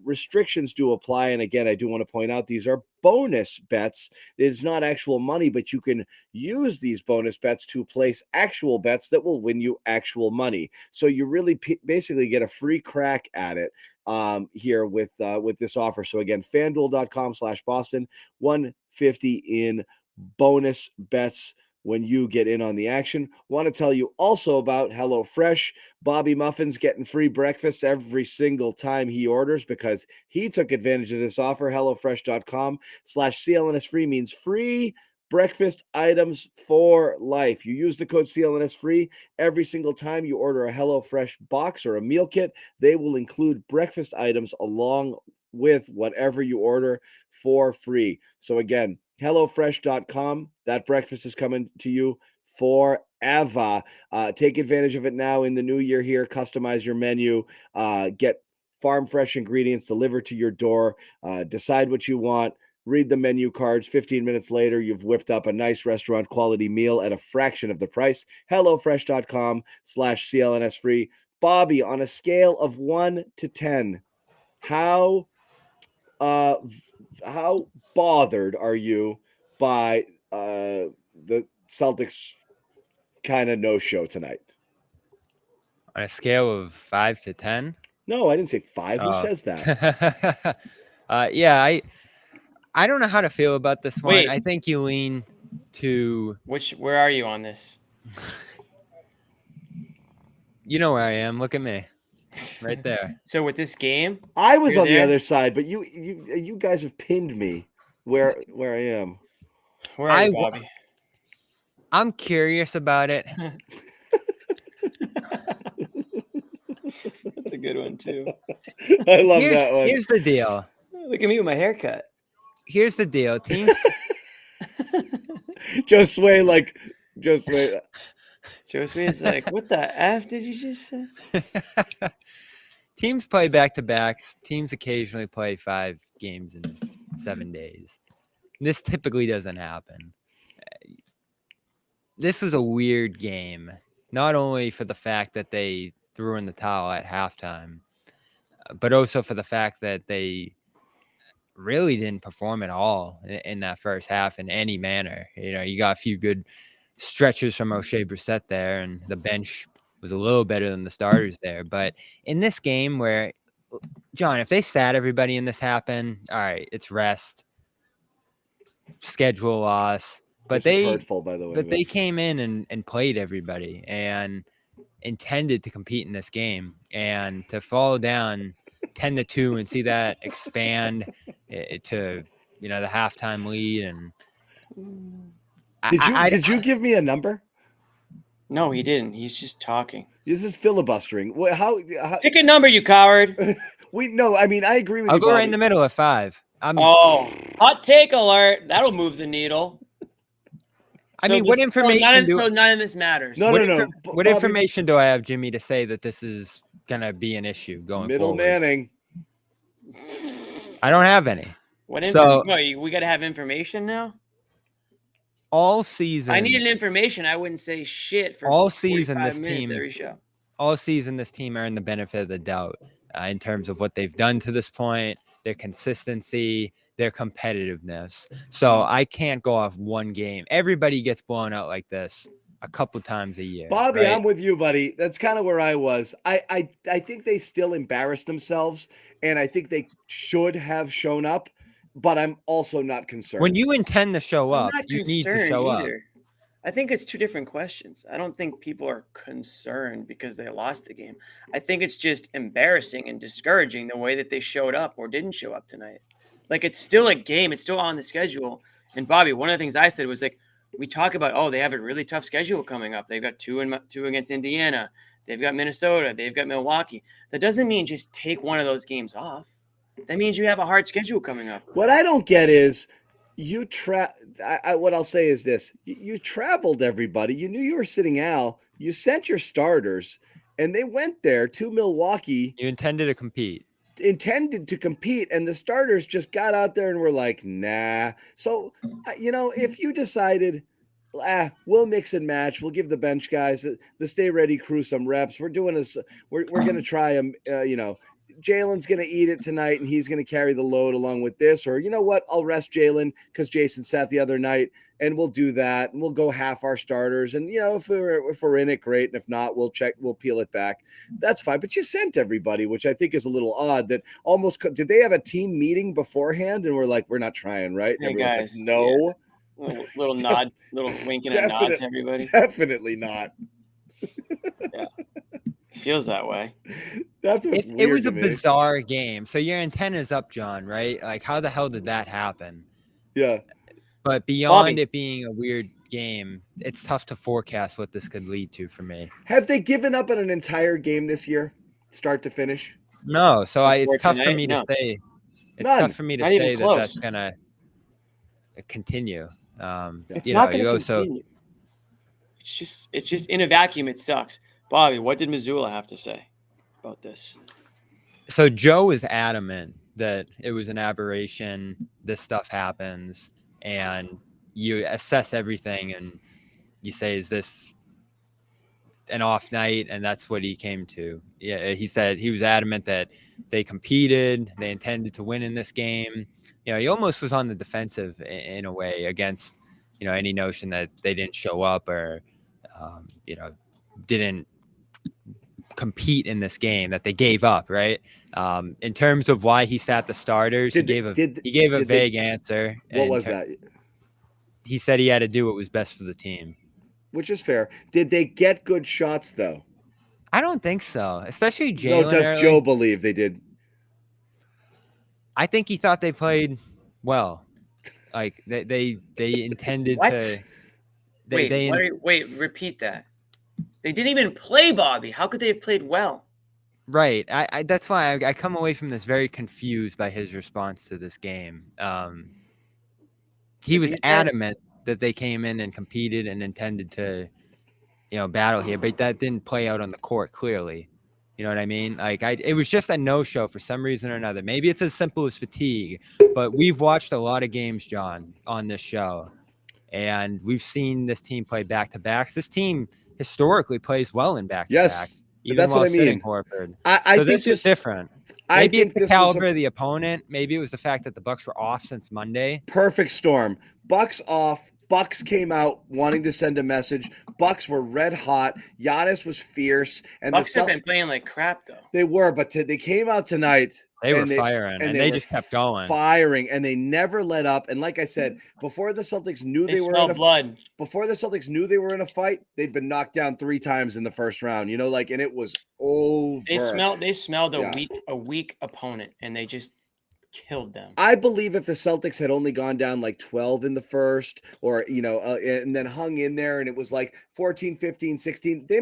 restrictions do apply. And again, I do want to point out these are bonus bets. It's not actual money, but you can use these bonus bets to place actual bets that will win you actual money. So you really basically get a free crack at it here with this offer. So again, FanDuel.com/Boston, 150 in bonus bets when you get in on the action. Want to tell you also about HelloFresh. Bobby Muffin's getting free breakfast every single time he orders because he took advantage of this offer. HelloFresh.com/CLNS free means free breakfast items for life. You use the code CLNS free every single time you order a HelloFresh box or a meal kit. They will include breakfast items along with whatever you order for free. So again, HelloFresh.com. That breakfast is coming to you forever. Take advantage of it now in the new year here. Customize your menu. Get farm fresh ingredients delivered to your door. Decide what you want. Read the menu cards. 15 minutes later, you've whipped up a nice restaurant quality meal at a fraction of the price. HelloFresh.com/CLNS free. Bobby, on a scale of 1 to 10, how bothered are you by the Celtics kind of no-show tonight? On a scale of 5 to 10? No, I didn't say 5. Who says that? Yeah, I don't know how to feel about this one. Wait. I think you lean to. Where are you on this? You know where I am. Look at me. right there. So with this game, I was You're on the there? other side, but you guys have pinned me where I am. where are you, I- Bobby? I'm curious about it. That's a good one too. I love that one. Here's the deal. Look at me with my haircut. Here's the deal. Teams Josue. Josue is like, what the F did you just say? teams play back-to-backs. Teams occasionally play 5 games in 7 days. This typically doesn't happen. This was a weird game, not only for the fact that they threw in the towel at halftime, but also for the fact that they really didn't perform at all in that first half in any manner. You got a few good stretches from O'Shea Brissett there, and the bench was a little better than the starters there. But in this game where, John, if they sat everybody and this happened, all right, it's rest, schedule loss. But This is hurtful, by the way. But they came in and played everybody and intended to compete in this game, and to fall down 10-2 and see that expand to the halftime lead. And did you give me a number? No, he didn't. He's just talking. This is filibustering. How Pick a number, you coward. I mean, I agree with you. I'll go right Bobby. in the middle at 5. Hot take alert. That'll move the needle. I mean, what information so none of this matters. No. What Bobby, information do I have, Jimmy, to say that this is gonna be an issue going Middle forward? Manning. I don't have any. What So- we got to have information now? All season. If I needed information, I wouldn't say shit for All season, 45 this minutes team- every show. All season, this team earned the benefit of the doubt in terms of what they've done to this point, their consistency, their competitiveness. So I can't go off one game. Everybody gets blown out like this a couple times a year. Bobby, right? I'm with you, buddy. That's kind of where I was. I think they still embarrassed themselves, and I think they should have shown up, but I'm also not concerned. When you intend to show I'm up, not you need to concerned show up. either. I think it's two different questions. I don't think people are concerned because they lost the game. I think it's just embarrassing and discouraging the way that they showed up or didn't show up tonight. Like, it's still a game. It's still on the schedule. And Bobby, one of the things I said was, like, we talk about, they have a really tough schedule coming up. They've got two against Indiana. They've got Minnesota. They've got Milwaukee. That doesn't mean just take one of those games off. That means you have a hard schedule coming up. What I don't get is what I'll say is this. You traveled everybody. You knew you were sitting Al. You sent your starters, and they went there to Milwaukee. You intended to compete. And the starters just got out there and were like, nah. So, if you decided, we'll mix and match, we'll give the bench guys, the stay ready crew some reps. We're doing this. We're going to try them, Jalen's going to eat it tonight and he's going to carry the load along with this. Or, you know what? I'll rest Jalen because Jason sat the other night, and we'll do that. And we'll go half our starters. And, if we're in it, great. And if not, we'll peel it back. That's fine. But you sent everybody, which I think is a little odd. That almost, did they have a team meeting beforehand? And we're like, we're not trying, right? Hey, Everyone's guys, like, no. Yeah. Little nod, little winking and nod to everybody. Definitely not. Yeah. Feels that way. That's what's weird. It was to a me. bizarre game. So your antenna's up, John, right? Like, how the hell did that happen? Yeah. But beyond Bobby. it being a weird game, it's tough to forecast what this could lead to for me. Have they given up on an entire game this year, start to finish? No, so it's tough for tonight? me No. to say. It's None. tough for me to Not even say that close. that's gonna continue. It's not going to continue. It's just in a vacuum. It sucks. Bobby, what did Missoula have to say about this? So Joe is adamant that it was an aberration. This stuff happens, and you assess everything, and you say, "Is this an off night?" And that's what he came to. Yeah, he said he was adamant that they competed, they intended to win in this game. He almost was on the defensive in a way against, any notion that they didn't show up or, didn't compete in this game, that they gave up, right? In terms of why he sat the starters, he gave a vague answer. What was that? He said he had to do what was best for the team. Which is fair. Did they get good shots, though? I don't think so, especially No, Jalen does early. Joe believe they did? I think he thought they played well. Like they intended What? to. Wait, repeat that. They didn't even play Bobby. How could they have played well? Right. I that's why I come away from this very confused by his response to this game. He But was these guys- adamant that they came in and competed and intended to, battle here, but that didn't play out on the court clearly. You know what I mean? Like it was just a no-show for some reason or another. Maybe it's as simple as fatigue, but we've watched a lot of games, John, on this show, and we've seen this team play back-to-backs. This team historically plays well in back-to-back. Yes, Even that's while what I sitting mean. Horford. I So think this is this different. I Maybe think it's the this was caliber a of the opponent. Maybe it was the fact that the Bucks were off since Monday. perfect storm. Bucks off. Bucks came out wanting to send a message. Bucks were red hot. Giannis was fierce, and Bucks have been playing like crap though. they were, but they came out tonight. They were and firing, and they were just kept going. firing, and they never let up. And like I said, before the Celtics knew They they were smell in a blood. before the Celtics knew they were in a fight, they'd been knocked down 3 times in the first round. And it was over. They smelled Yeah. a weak opponent, and they just killed them. I believe if the Celtics had only gone down like 12 in the first or, and then hung in there and it was like 14, 15, 16, they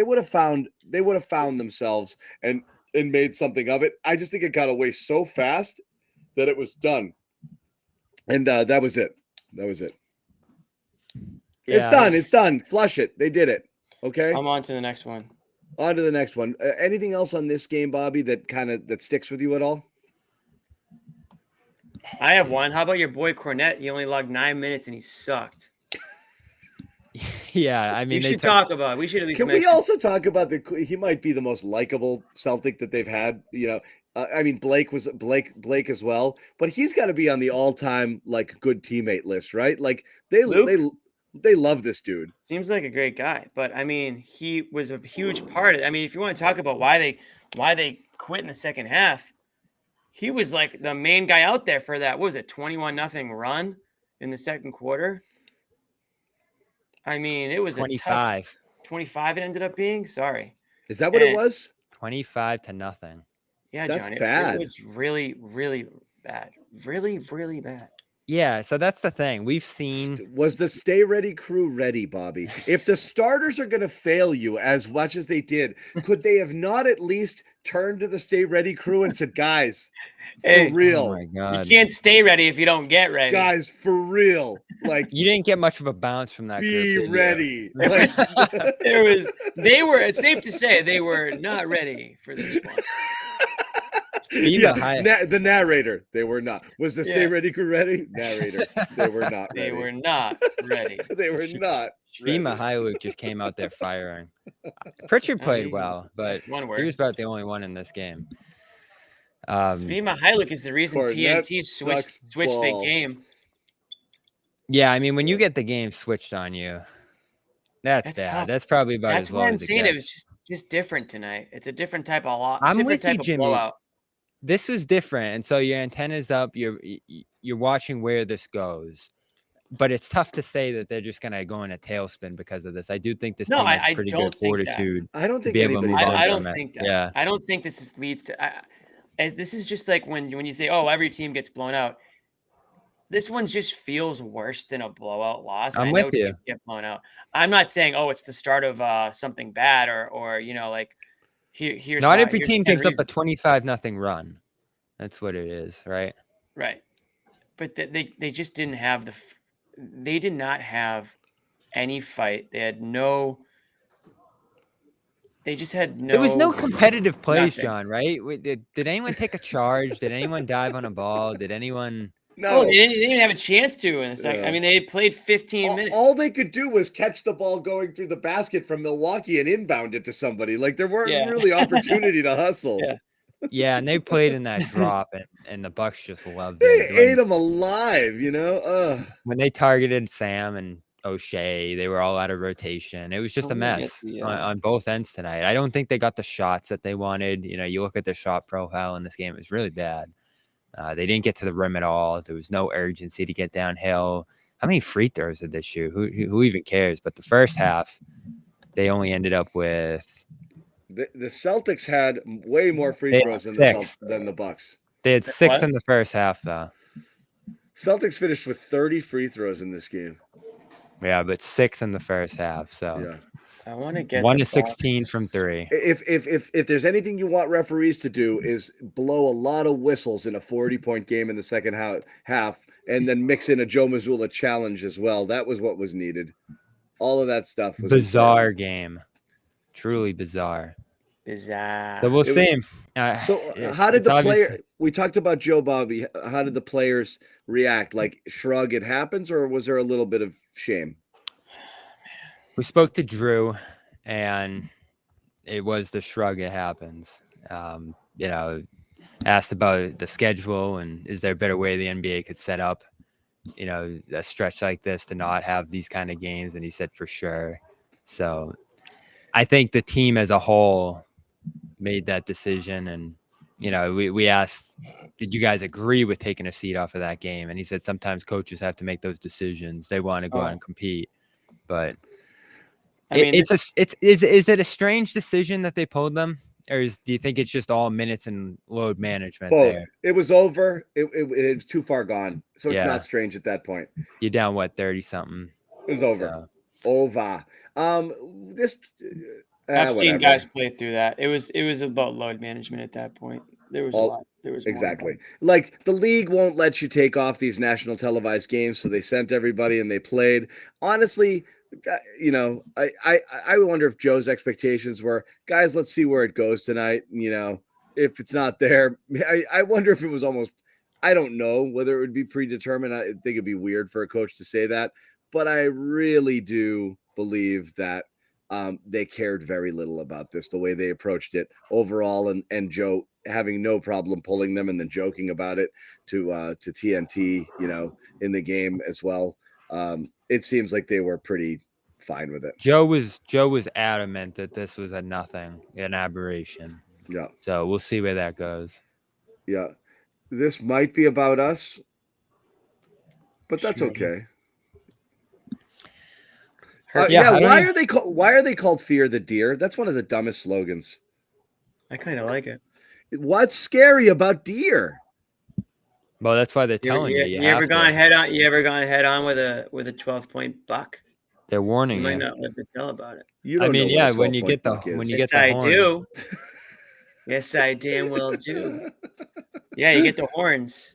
would have found themselves and made something of it. I just think it got away so fast that it was done. And that was it. It's Yeah. done. It's done. Flush it. They did it. Okay. I'm on to the next one. On to the next one. Anything else on this game, Bobby, that sticks with you at all? I have one. How about your boy Cornette? He only logged 9 minutes and he sucked. Yeah, I mean, We should talk about it. We should at least Can we mention- also talk about he might be the most likable Celtic that they've had. Blake as well, but he's got to be on the all-time like good teammate list, right? Like they love this dude. Seems like a great guy, but I mean, he was a huge part of it. I mean, if you want to talk about why they quit in the second half, he was like the main guy out there for that. What was it, 21-0 run in the second quarter? I mean, it was 25. a tough 25 it ended up being. Sorry. Is that what it was? 25-0. Yeah, That's John, bad. It was really, really bad. Really, really bad. Yeah, so that's the thing. We've seen Was the Stay Ready crew ready, Bobby? If the starters are going to fail you as much as they did, could they have not at least turned to the Stay Ready crew and said, guys, for Hey, real, Oh my god. You can't stay ready if you don't get ready. guys, for real, like You didn't get much of a bounce from that be group, did you? ready. Like, It's safe to say they were not ready for this one. yeah, High- the narrator, they were not. Was the Stay Yeah. Ready crew ready? Narrator, they were not They ready. were not ready. They were not. Shvima ready. Hyluk just came out there firing. Pritchard played well, but That's one he word. was about the only one in this game. Svima Hyluk is the reason Cornette TNT sucks switched the ball. game. Yeah, I mean, when you get the game switched on you, that's That's bad. tough. That's probably about That's as why low I'm as it saying gets. it was just different tonight. It's a different type of I'm different with you, type of Jimmy. blowout. This was different, and so your antenna's up. You're watching where this goes, but it's tough to say that they're just gonna go in a tailspin because of this. I do think this No, team has I pretty don't good think that. fortitude. I don't to think be able to anybody's move on on I from don't it. think that. Yeah. I don't think this leads to. This is just like when you say, "Oh, every team gets blown out." This one just feels worse than a blowout loss. I'm I with know you. teams get blown out. I'm not saying, "Oh, it's the start of something bad," or like here's Not why, every here's team 10 picks up a reasons. 25-0 run. That's what it is, right? Right. But they just didn't have they did not have any fight. They just had no. There was no competitive plays, nothing. John, right? Did anyone take a charge? Did anyone dive on a ball? Did anyone? No. They didn't have a chance to in a second. Yeah. I mean, they played 15 minutes. All they could do was catch the ball going through the basket from Milwaukee and inbound it to somebody. Like there weren't Yeah. really opportunity to hustle. Yeah. Yeah, and they played in that drop, and the Bucks just loved They it. ate them alive, Ugh. When they targeted Sam and O'Shea, they were all out of rotation. It was just a Let me get mess the, on both ends tonight. I don't think they got the shots that they wanted. You look at the shot profile in this game; it was really bad. They didn't get to the rim at all. There was no urgency to get downhill. How many free throws did they shoot? Who even cares? But the first half, they only ended up with The Celtics had way more free They throws had than six. the Bucks. They had 6 What? in the first half, though. Celtics finished with 30 free throws in this game. Yeah, but 6 in the first half. So Yeah. I want to get 1 the to 16 Bucks. from 3. If there's anything you want referees to do is blow a lot of whistles in a 40-point game in the second half and then mix in a Joe Mazzulla challenge as well. That was what was needed. All of that stuff was Bizarre important. game. Truly bizarre. Bizarre. So we'll It was- see. How did it's the obvious- player? We talked about Joe Bobby. How did the players react? Like shrug, it happens, or was there a little bit of shame? We spoke to Drew, and it was the shrug. It happens. Asked about the schedule and is there a better way the NBA could set up, a stretch like this to not have these kind of games, and he said for sure. So I think the team as a whole made that decision, and we asked, did you guys agree with taking a seat off of that game? And he said sometimes coaches have to make those decisions. They want to go out and compete, but is it a strange decision that they pulled them, or do you think it's just all minutes and load management? Both. There? It was over. It was too far gone, so it's Yeah. not strange at that point. You're down 30 something. It was over. Over. This. I've seen whatever. guys play through that. It was about load management at that point. There was a lot. There was more Exactly. involved. Like the league won't let you take off these national televised games, so they sent everybody and they played. Honestly, I wonder if Joe's expectations were, guys, let's see where it goes tonight. If it's not there, I wonder if it was almost, I don't know whether it would be predetermined. I think it'd be weird for a coach to say that, but I really do believe that they cared very little about this, the way they approached it overall, and Joe having no problem pulling them and then joking about it to TNT, in the game as well. It seems like they were pretty fine with it. Joe was adamant that this was an aberration. Yeah. So we'll see where that goes. Yeah. This might be about us, but that's okay. Why are they called Fear the Deer? That's one of the dumbest slogans. I kind of like it. What's scary about deer? Well, that's why they're telling you. You ever gone head on? You ever gone head on with a 12-point buck? They're warning You you. might not live to tell about it. You don't know what a when you get the 12-point buck is. when you Yes, get the I horn. do. Yes, I damn well do. Yeah, you get the horns.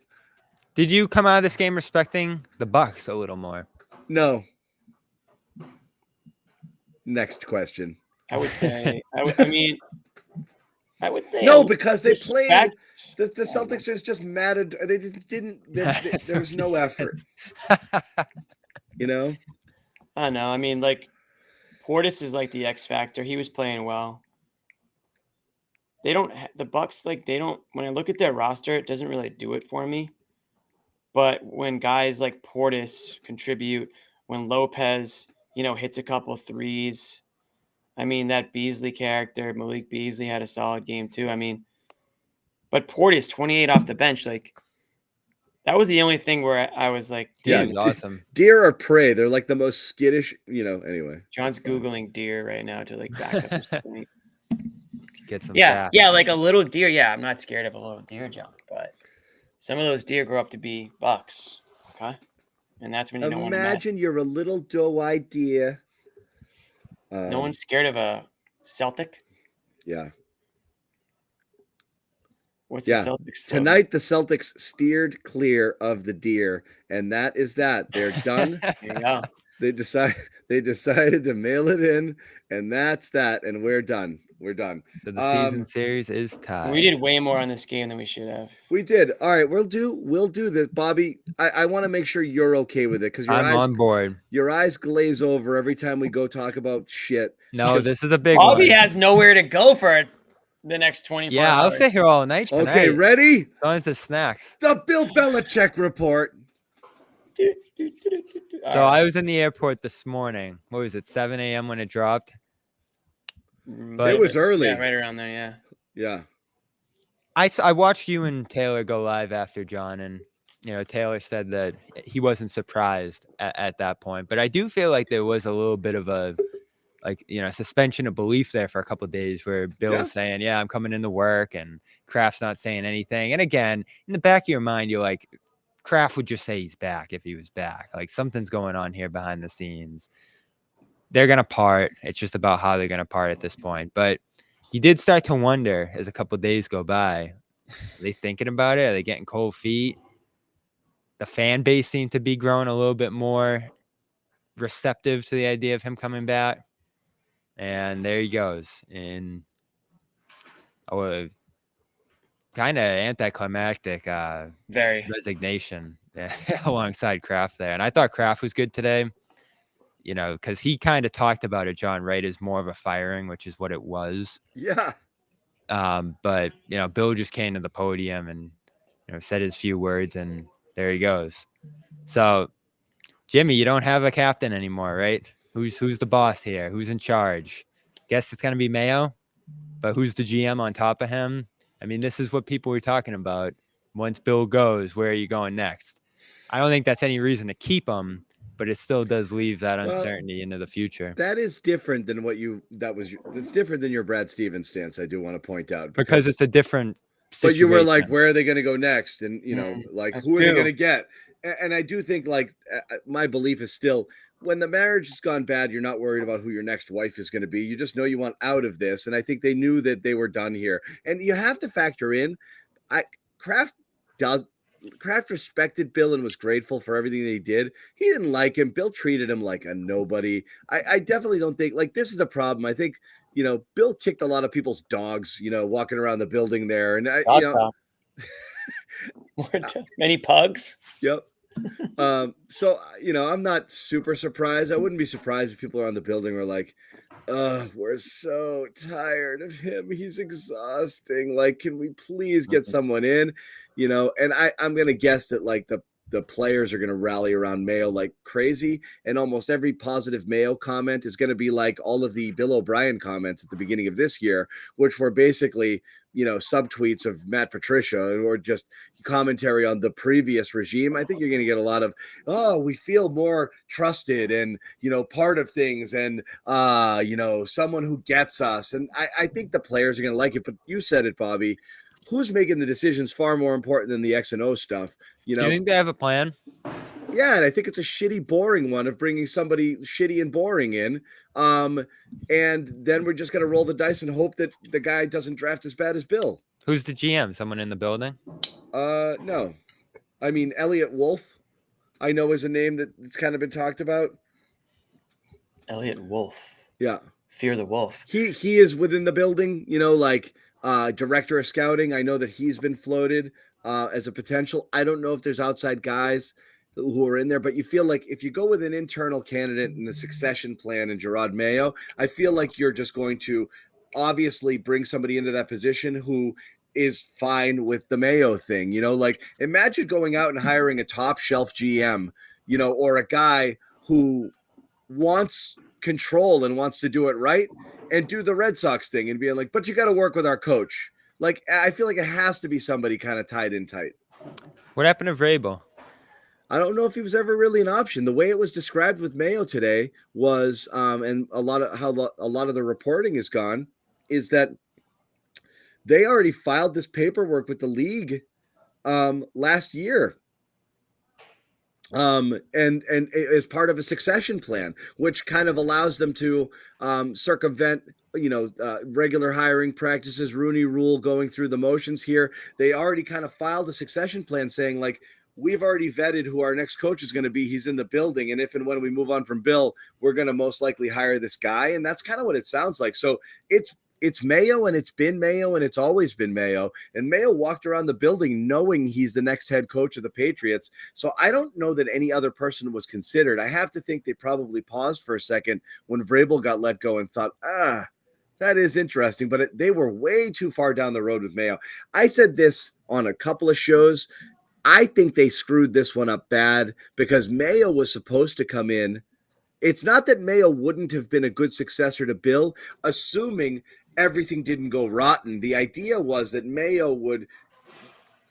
Did you come out of this game respecting the Bucks a little more? No. Next question. I would say. I would say No, because they respect. played. The Celtics is just mad at. They just didn't. There was no effort. I don't know. Portis is like the X factor. He was playing well. They don't. The Bucks they don't. When I look at their roster, it doesn't really do it for me. But when guys like Portis contribute, when Lopez, hits a couple threes. That Beasley character, Malik Beasley, had a solid game too. But Portis, 28 off the bench, that was the only thing where I was like, dude, Yeah, awesome. Deer are prey. They're like the most skittish, anyway. John's Googling deer right now to back up his point. Get some. Yeah, facts. yeah, like a little deer. Yeah, I'm not scared of a little deer, John, but some of those deer grow up to be bucks. Okay. And that's when you don't want to imagine you're a little doe-eyed deer. No one's scared of a Celtic. Yeah. What's the Celtics slogan? Tonight the Celtics steered clear of the deer, and that is that. They're done. There you go. They decided to mail it in, and that's that. And we're done. We're done. So the season series is tied. We did way more on this game than we should have. We did. All right, we'll do this, Bobby. I want to make sure you're okay with it because I'm on board. Your eyes glaze over every time we go talk about shit. No, this is a big Bobby one. has nowhere to go for the next 24 hours. Yeah, I'll sit here all night tonight. Okay, ready? Going to snacks. The Bill Belichick report. So I was in the airport this morning. What was it, 7 a.m. when it dropped? But it was early. Yeah, right around there, yeah. Yeah. I watched you and Taylor go live after John, and Taylor said that he wasn't surprised at that point. But I do feel like there was a little bit of a like, suspension of belief there for a couple of days where Bill's saying, yeah, I'm coming into work, and Kraft's not saying anything. And again, in the back of your mind, you're like, Kraft would just say he's back if he was back. Like, something's going on here behind the scenes. They're going to part. It's just about how they're going to part at this point. But you did start to wonder as a couple of days go by, are they thinking about it? Are they getting cold feet? The fan base seemed to be growing a little bit more receptive to the idea of him coming back. And there he goes in a kind of anticlimactic resignation alongside Kraft there. And I thought Kraft was good today, because he kind of talked about it, John, right, as more of a firing, which is what it was. Yeah. But, Bill just came to the podium and, said his few words, and there he goes. So, Jimmy, you don't have a captain anymore, right? Who's the boss here? Who's in charge? Guess it's going to be Mayo, but who's the GM on top of him? I mean, this is what people were talking about. Once Bill goes, where are you going next? I don't think that's any reason to keep him, but it still does leave that uncertainty into the future. That is different than that's different than your Brad Stevens stance. I do want to point out because it's a different situation. But you were like, where are they going to go next? And, who are they going to get? And I do think, my belief is still, when the marriage has gone bad, you're not worried about who your next wife is going to be. You just know you want out of this. And I think they knew that they were done here. And you have to factor in, Kraft respected Bill and was grateful for everything they did. He didn't like him. Bill treated him like a nobody. I definitely don't think, this is a problem. I think, Bill kicked a lot of people's dogs, walking around the building there. And many pugs. Yep. So, I'm not super surprised. I wouldn't be surprised if people around the building were like, we're so tired of him. He's exhausting. Can we please get someone in? And I'm going to guess that the players are going to rally around Mayo like crazy. And almost every positive Mayo comment is going to be like all of the Bill O'Brien comments at the beginning of this year, which were basically, subtweets of Matt Patricia or just commentary on the previous regime. I think you're going to get a lot of, we feel more trusted and, part of things and, someone who gets us. And I think the players are going to like it. But you said it, Bobby. Who's making the decisions far more important than the X and O stuff. Do you think they have a plan? Yeah, and I think it's a shitty, boring one of bringing somebody shitty and boring in. And then we're just going to roll the dice and hope that the guy doesn't draft as bad as Bill. Who's the GM? Someone in the building? No. I mean, Elliot Wolf, I know is a name that's kind of been talked about. Elliot Wolf. Yeah. Fear the Wolf. He is within the building, director of scouting. I know that he's been floated as a potential. I don't know if there's outside guys who are in there, but you feel like if you go with an internal candidate in the succession plan in Sherrod Mayo, I feel like you're just going to obviously bring somebody into that position who is fine with the Mayo thing. Imagine going out and hiring a top shelf GM, or a guy who wants control and wants to do it right and do the Red Sox thing and being like, but you got to work with our coach. I feel like it has to be somebody kind of tied in tight. What happened to Vrabel? I don't know if he was ever really an option. The way it was described with Mayo today was, and a lot of the reporting is gone, is that they already filed this paperwork with the league last year. And as part of a succession plan, which kind of allows them to circumvent, regular hiring practices, Rooney Rule, going through the motions here. They already kind of filed a succession plan saying we've already vetted who our next coach is going to be. He's in the building. And if and when we move on from Bill, we're going to most likely hire this guy. And that's kind of what it sounds like. So it's Mayo, and it's been Mayo, and it's always been Mayo. And Mayo walked around the building knowing he's the next head coach of the Patriots. So I don't know that any other person was considered. I have to think they probably paused for a second when Vrabel got let go and thought, that is interesting. But they were way too far down the road with Mayo. I said this on a couple of shows. I think they screwed this one up bad because Mayo was supposed to come in. It's not that Mayo wouldn't have been a good successor to Bill, assuming everything didn't go rotten. The idea was that Mayo would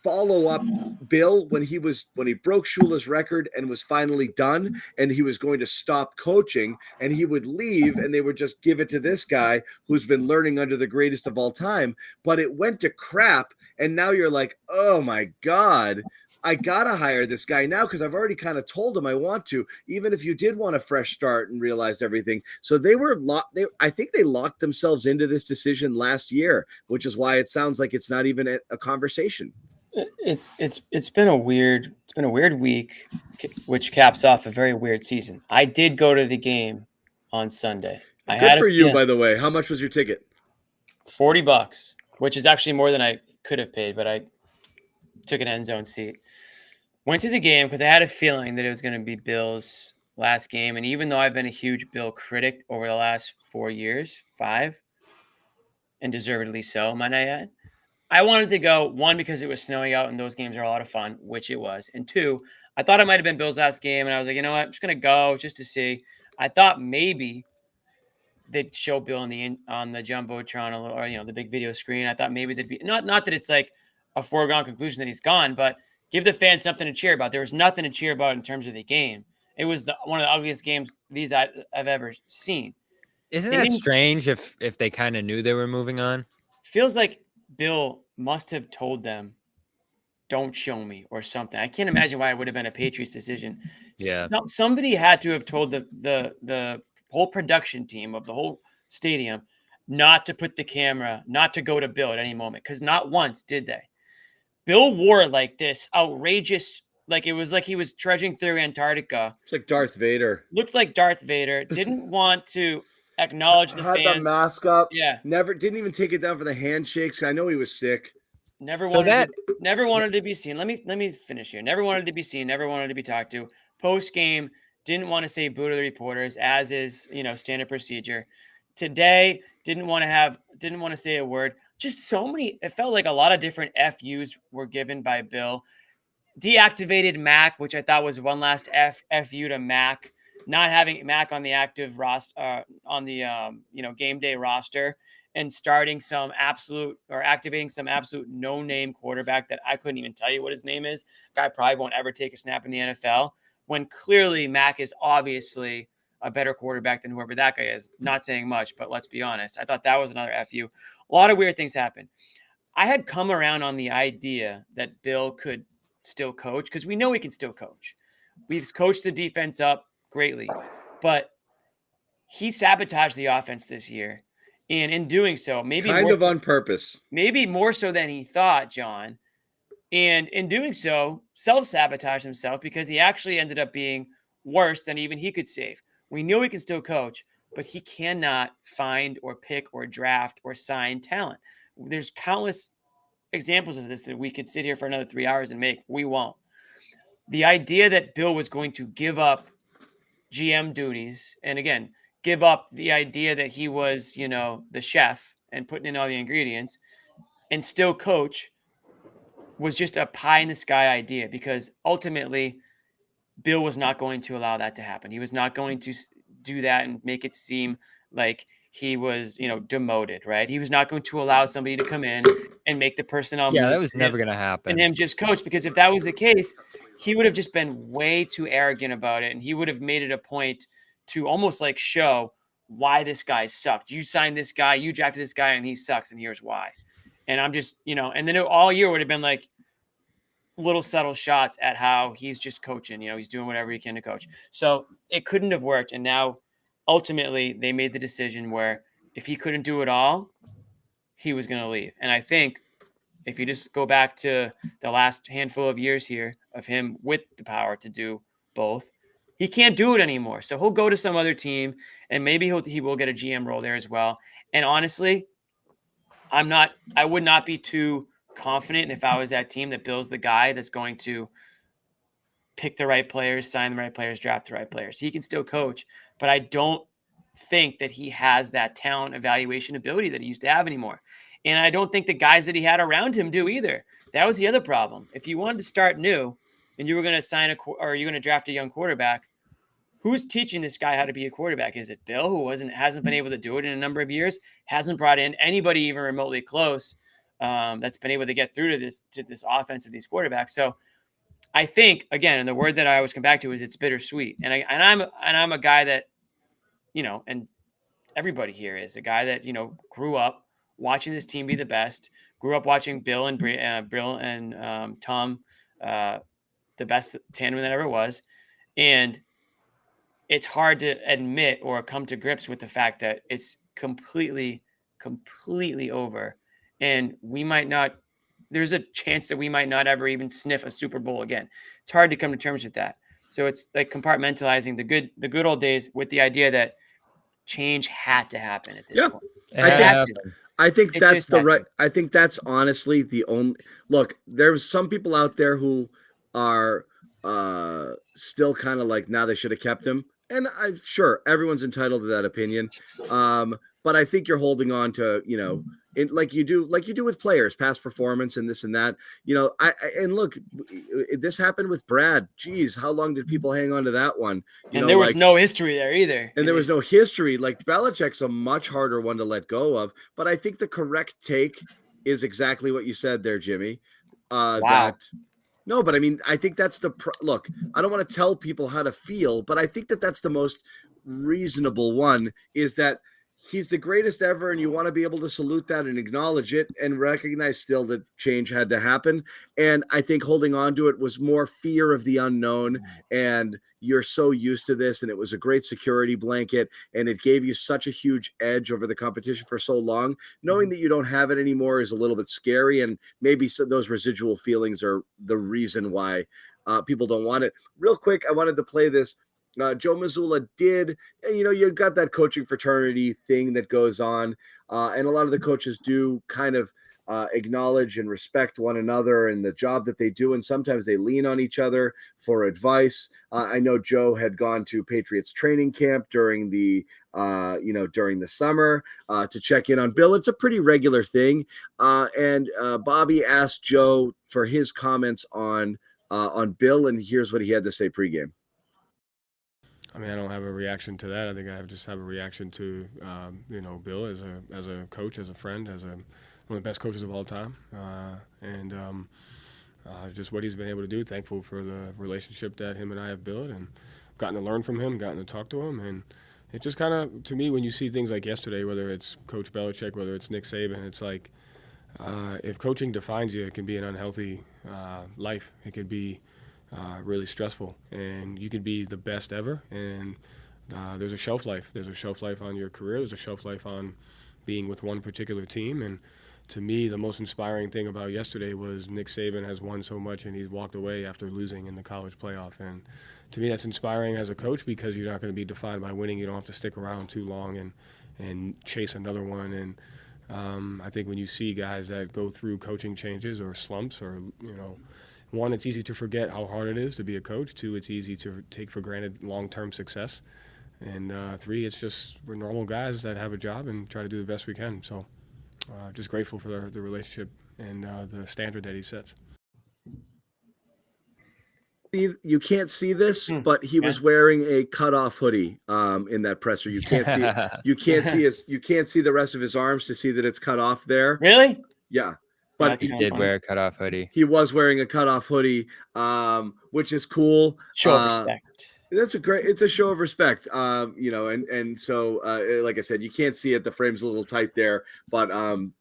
follow up Bill when he broke Shula's record and was finally done, and he was going to stop coaching, and he would leave, and they would just give it to this guy who's been learning under the greatest of all time. But it went to crap, and now you're like, oh my God, I gotta hire this guy now because I've already kind of told him I want to, even if you did want a fresh start and realized everything. So they were I think they locked themselves into this decision last year, which is why it sounds like it's not even a conversation. It's been a weird week, which caps off a very weird season. I did go to the game on Sunday. Good for you, by the way. How much was your ticket? $40, which is actually more than I could have paid, but I took an end zone seat. Went to the game because I had a feeling that it was going to be Bill's last game. And even though I've been a huge Bill critic over the last 4 years, 5, and deservedly so, might I add, I wanted to go, 1, because it was snowing out and those games are a lot of fun, which it was. And 2, I thought it might have been Bill's last game. And I was like, you know what? I'm just going to go just to see. I thought maybe they'd show Bill on the Jumbotron or the big video screen. I thought maybe they'd be not that it's like a foregone conclusion that he's gone, but give the fans something to cheer about. There was nothing to cheer about in terms of the game. It was one of the ugliest games I've ever seen. Isn't that strange if they kind of knew they were moving on? Feels like Bill must have told them, don't show me or something. I can't imagine why it would have been a Patriots decision. Yeah. Somebody had to have told the whole production team of the whole stadium not to put the camera, not to go to Bill at any moment, because not once did they. Bill wore like this outrageous, like it was like he was trudging through Antarctica. It's like Darth Vader. Looked like Darth Vader. Didn't want to acknowledge the had fans. the mask up. Yeah. Didn't even take it down for the handshakes. I know he was sick. Never wanted to be seen. Let me finish here. Never wanted to be seen. Never wanted to be talked to. Post game, didn't want to say boo to the reporters, as is standard procedure. Today, didn't want to say a word. Just so many. It felt like a lot of different FUs were given by Bill. Deactivated Mac, which I thought was one last FU to Mac. Not having Mac on the active roster, on the game day roster, and activating some absolute no-name quarterback that I couldn't even tell you what his name is. Guy probably won't ever take a snap in the NFL. When clearly Mac is obviously a better quarterback than whoever that guy is. Not saying much, but let's be honest. I thought that was another FU. A lot of weird things happened. I had come around on the idea that Bill could still coach because we know he can still coach. We've coached the defense up greatly, but he sabotaged the offense this year. And in doing so, maybe on purpose, maybe more so than he thought, John. And in doing so, self-sabotaged himself because he actually ended up being worse than even he could save. We know he can still coach, but he cannot find or pick or draft or sign talent. There's countless examples of this that we could sit here for another 3 hours and make. We won't. The idea that Bill was going to give up GM duties, and again, give up the idea that he was, the chef and putting in all the ingredients and still coach was just a pie in the sky idea because ultimately Bill was not going to allow that to happen. He was not going to do that and make it seem like he was, demoted, right? He was not going to allow somebody to come in and make the personnel. Yeah, that was never going to happen. And him just coach, because if that was the case, he would have just been way too arrogant about it. And he would have made it a point to almost like show why this guy sucked. You signed this guy, you drafted this guy, and he sucks, and here's why. And I'm just, and then all year would have been like little subtle shots at how he's just coaching. He's doing whatever he can to coach. So it couldn't have worked. And now, ultimately, they made the decision where if he couldn't do it all, he was going to leave. And I think if you just go back to the last handful of years here of him with the power to do both, he can't do it anymore. So he'll go to some other team, and maybe he will get a GM role there as well. And honestly, I would not be too confident if I was that team that Bill's the guy that's going to pick the right players, sign the right players, draft the right players. He can still coach, but I don't think that he has that talent evaluation ability that he used to have anymore. And I don't think the guys that he had around him do either. That was the other problem. If you wanted to start new and you were going to you're going to draft a young quarterback, who's teaching this guy how to be a quarterback? Is it Bill, who hasn't been able to do it in a number of years, hasn't brought in anybody even remotely close that's been able to get through to this offense of these quarterbacks. So I think, again, and the word that I always come back to is it's bittersweet. And I'm a guy that, and everybody here is a guy that, grew up watching this team be the best, grew up watching Bill and Tom, the best tandem that ever was. And it's hard to admit or come to grips with the fact that it's completely over. And there's a chance that we might not ever even sniff a Super Bowl again. It's hard to come to terms with that. So it's like compartmentalizing the good old days with the idea that change had to happen at this point. I think It that's just the had right. to. I think that's honestly the only look. There's some people out there who are still kind of like, now they should have kept him, and I'm sure everyone's entitled to that opinion. But I think you're holding on to, like you do with players, past performance and this and that. And look, this happened with Brad. Geez, how long did people hang on to that one? And there was no history there either. And there was no history. Like Belichick's a much harder one to let go of. But I think the correct take is exactly what you said there, Jimmy. Wow. No, but I mean, I think that's look, I don't want to tell people how to feel, but I think that's the most reasonable one, is that he's the greatest ever, and you want to be able to salute that and acknowledge it and recognize still that change had to happen. And I think holding on to it was more fear of the unknown, and you're so used to this, and it was a great security blanket, and it gave you such a huge edge over the competition for so long. Knowing that you don't have it anymore is a little bit scary, and maybe those residual feelings are the reason why people don't want it. Real quick, I wanted to play this. Joe Mazzulla did, you got that coaching fraternity thing that goes on, and a lot of the coaches do kind of acknowledge and respect one another and the job that they do, and sometimes they lean on each other for advice. I know Joe had gone to Patriots training camp during the summer to check in on Bill. It's a pretty regular thing, and Bobby asked Joe for his comments on Bill, and here's what he had to say pregame. I mean, I don't have a reaction to that. I think I just have a reaction to, Bill as a coach, as a friend, as one of the best coaches of all time, and just what he's been able to do. Thankful for the relationship that him and I have built, and gotten to learn from him, gotten to talk to him, and it just kind of, to me, when you see things like yesterday, whether it's Coach Belichick, whether it's Nick Saban, it's like, if coaching defines you, it can be an unhealthy life. It could be really stressful, and you could be the best ever, and there's a shelf life. There's a shelf life on your career. There's a shelf life on being with one particular team. And to me, the most inspiring thing about yesterday was Nick Saban has won so much, and he's walked away after losing in the college playoff. And to me, that's inspiring as a coach, because you're not going to be defined by winning. You don't have to stick around too long and chase another one. And I think when you see guys that go through coaching changes or slumps, or one, it's easy to forget how hard it is to be a coach. Two, it's easy to take for granted long-term success. And three, it's just we're normal guys that have a job and try to do the best we can. So just grateful for the relationship and the standard that he sets. You can't see this, but he was wearing a cutoff hoodie in that presser. You can't see you can't see the rest of his arms to see that it's cut off there. Really? Yeah. But he did wear a cutoff hoodie. He was wearing a cutoff hoodie, which is cool. Show of respect. It's a show of respect. And so like I said, you can't see it. The frame's a little tight there, but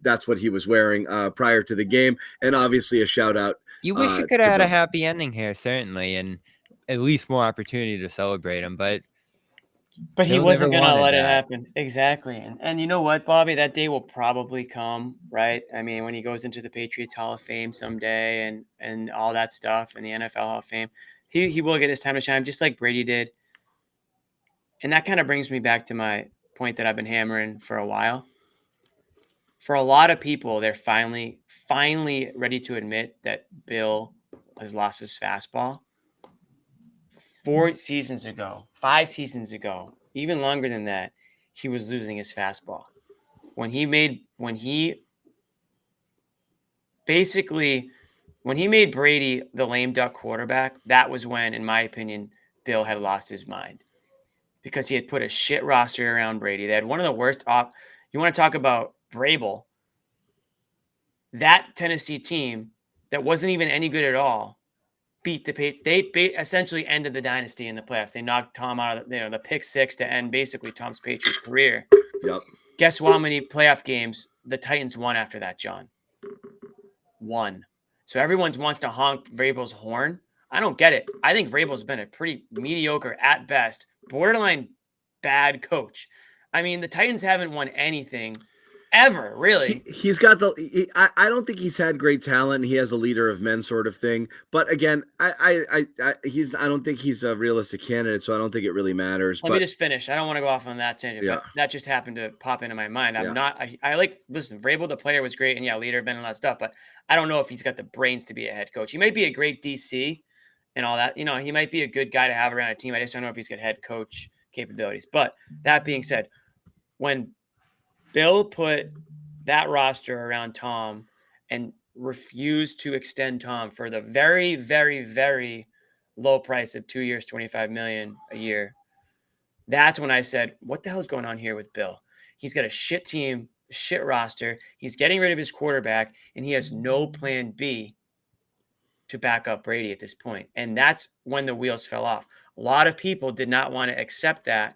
that's what he was wearing prior to the game. And obviously a shout out. You wish you could have had a happy ending here, certainly, and at least more opportunity to celebrate him, but he wasn't going to let it happen. Exactly. And you know what, Bobby? That day will probably come, right? I mean, when he goes into the Patriots Hall of Fame someday and all that stuff, and the NFL Hall of Fame, he will get his time to shine, just like Brady did. And that kind of brings me back to my point that I've been hammering for a while. For a lot of people, they're finally ready to admit that Bill has lost his fastball. 5 seasons ago, even longer than that, he was losing his fastball. When he made Brady the lame duck quarterback, that was when, in my opinion, Bill had lost his mind, because he had put a shit roster around Brady. They had one of the worst you want to talk about Vrabel? that Tennessee team that wasn't even any good at all beat they essentially ended the dynasty in the playoffs. They knocked Tom out of the pick six to end basically Tom's Patriots career. Yep. Guess how many playoff games the Titans won after that, John? 1. So everyone wants to honk Vrabel's horn. I don't get it. I think Vrabel's been a pretty mediocre at best, borderline bad coach. I mean, the Titans haven't won anything ever, really. He's got I don't think he's had great talent. He has a leader of men sort of thing. But again, I don't think he's a realistic candidate, so I don't think it really matters. Let me just finish. I don't want to go off on that tangent, Yeah. but that just happened to pop into my mind. Yeah. Listen, Vrabel, the player, was great, and yeah, leader of men and all that stuff, but I don't know if he's got the brains to be a head coach. He might be a great DC and all that. He might be a good guy to have around a team. I just don't know if he's got head coach capabilities. But that being said, when Bill put that roster around Tom and refused to extend Tom for the very, very, very low price of 2 years, $25 million a year, that's when I said, what the hell is going on here with Bill? He's got a shit team, shit roster. He's getting rid of his quarterback, and he has no plan B to back up Brady at this point. And that's when the wheels fell off. A lot of people did not want to accept that.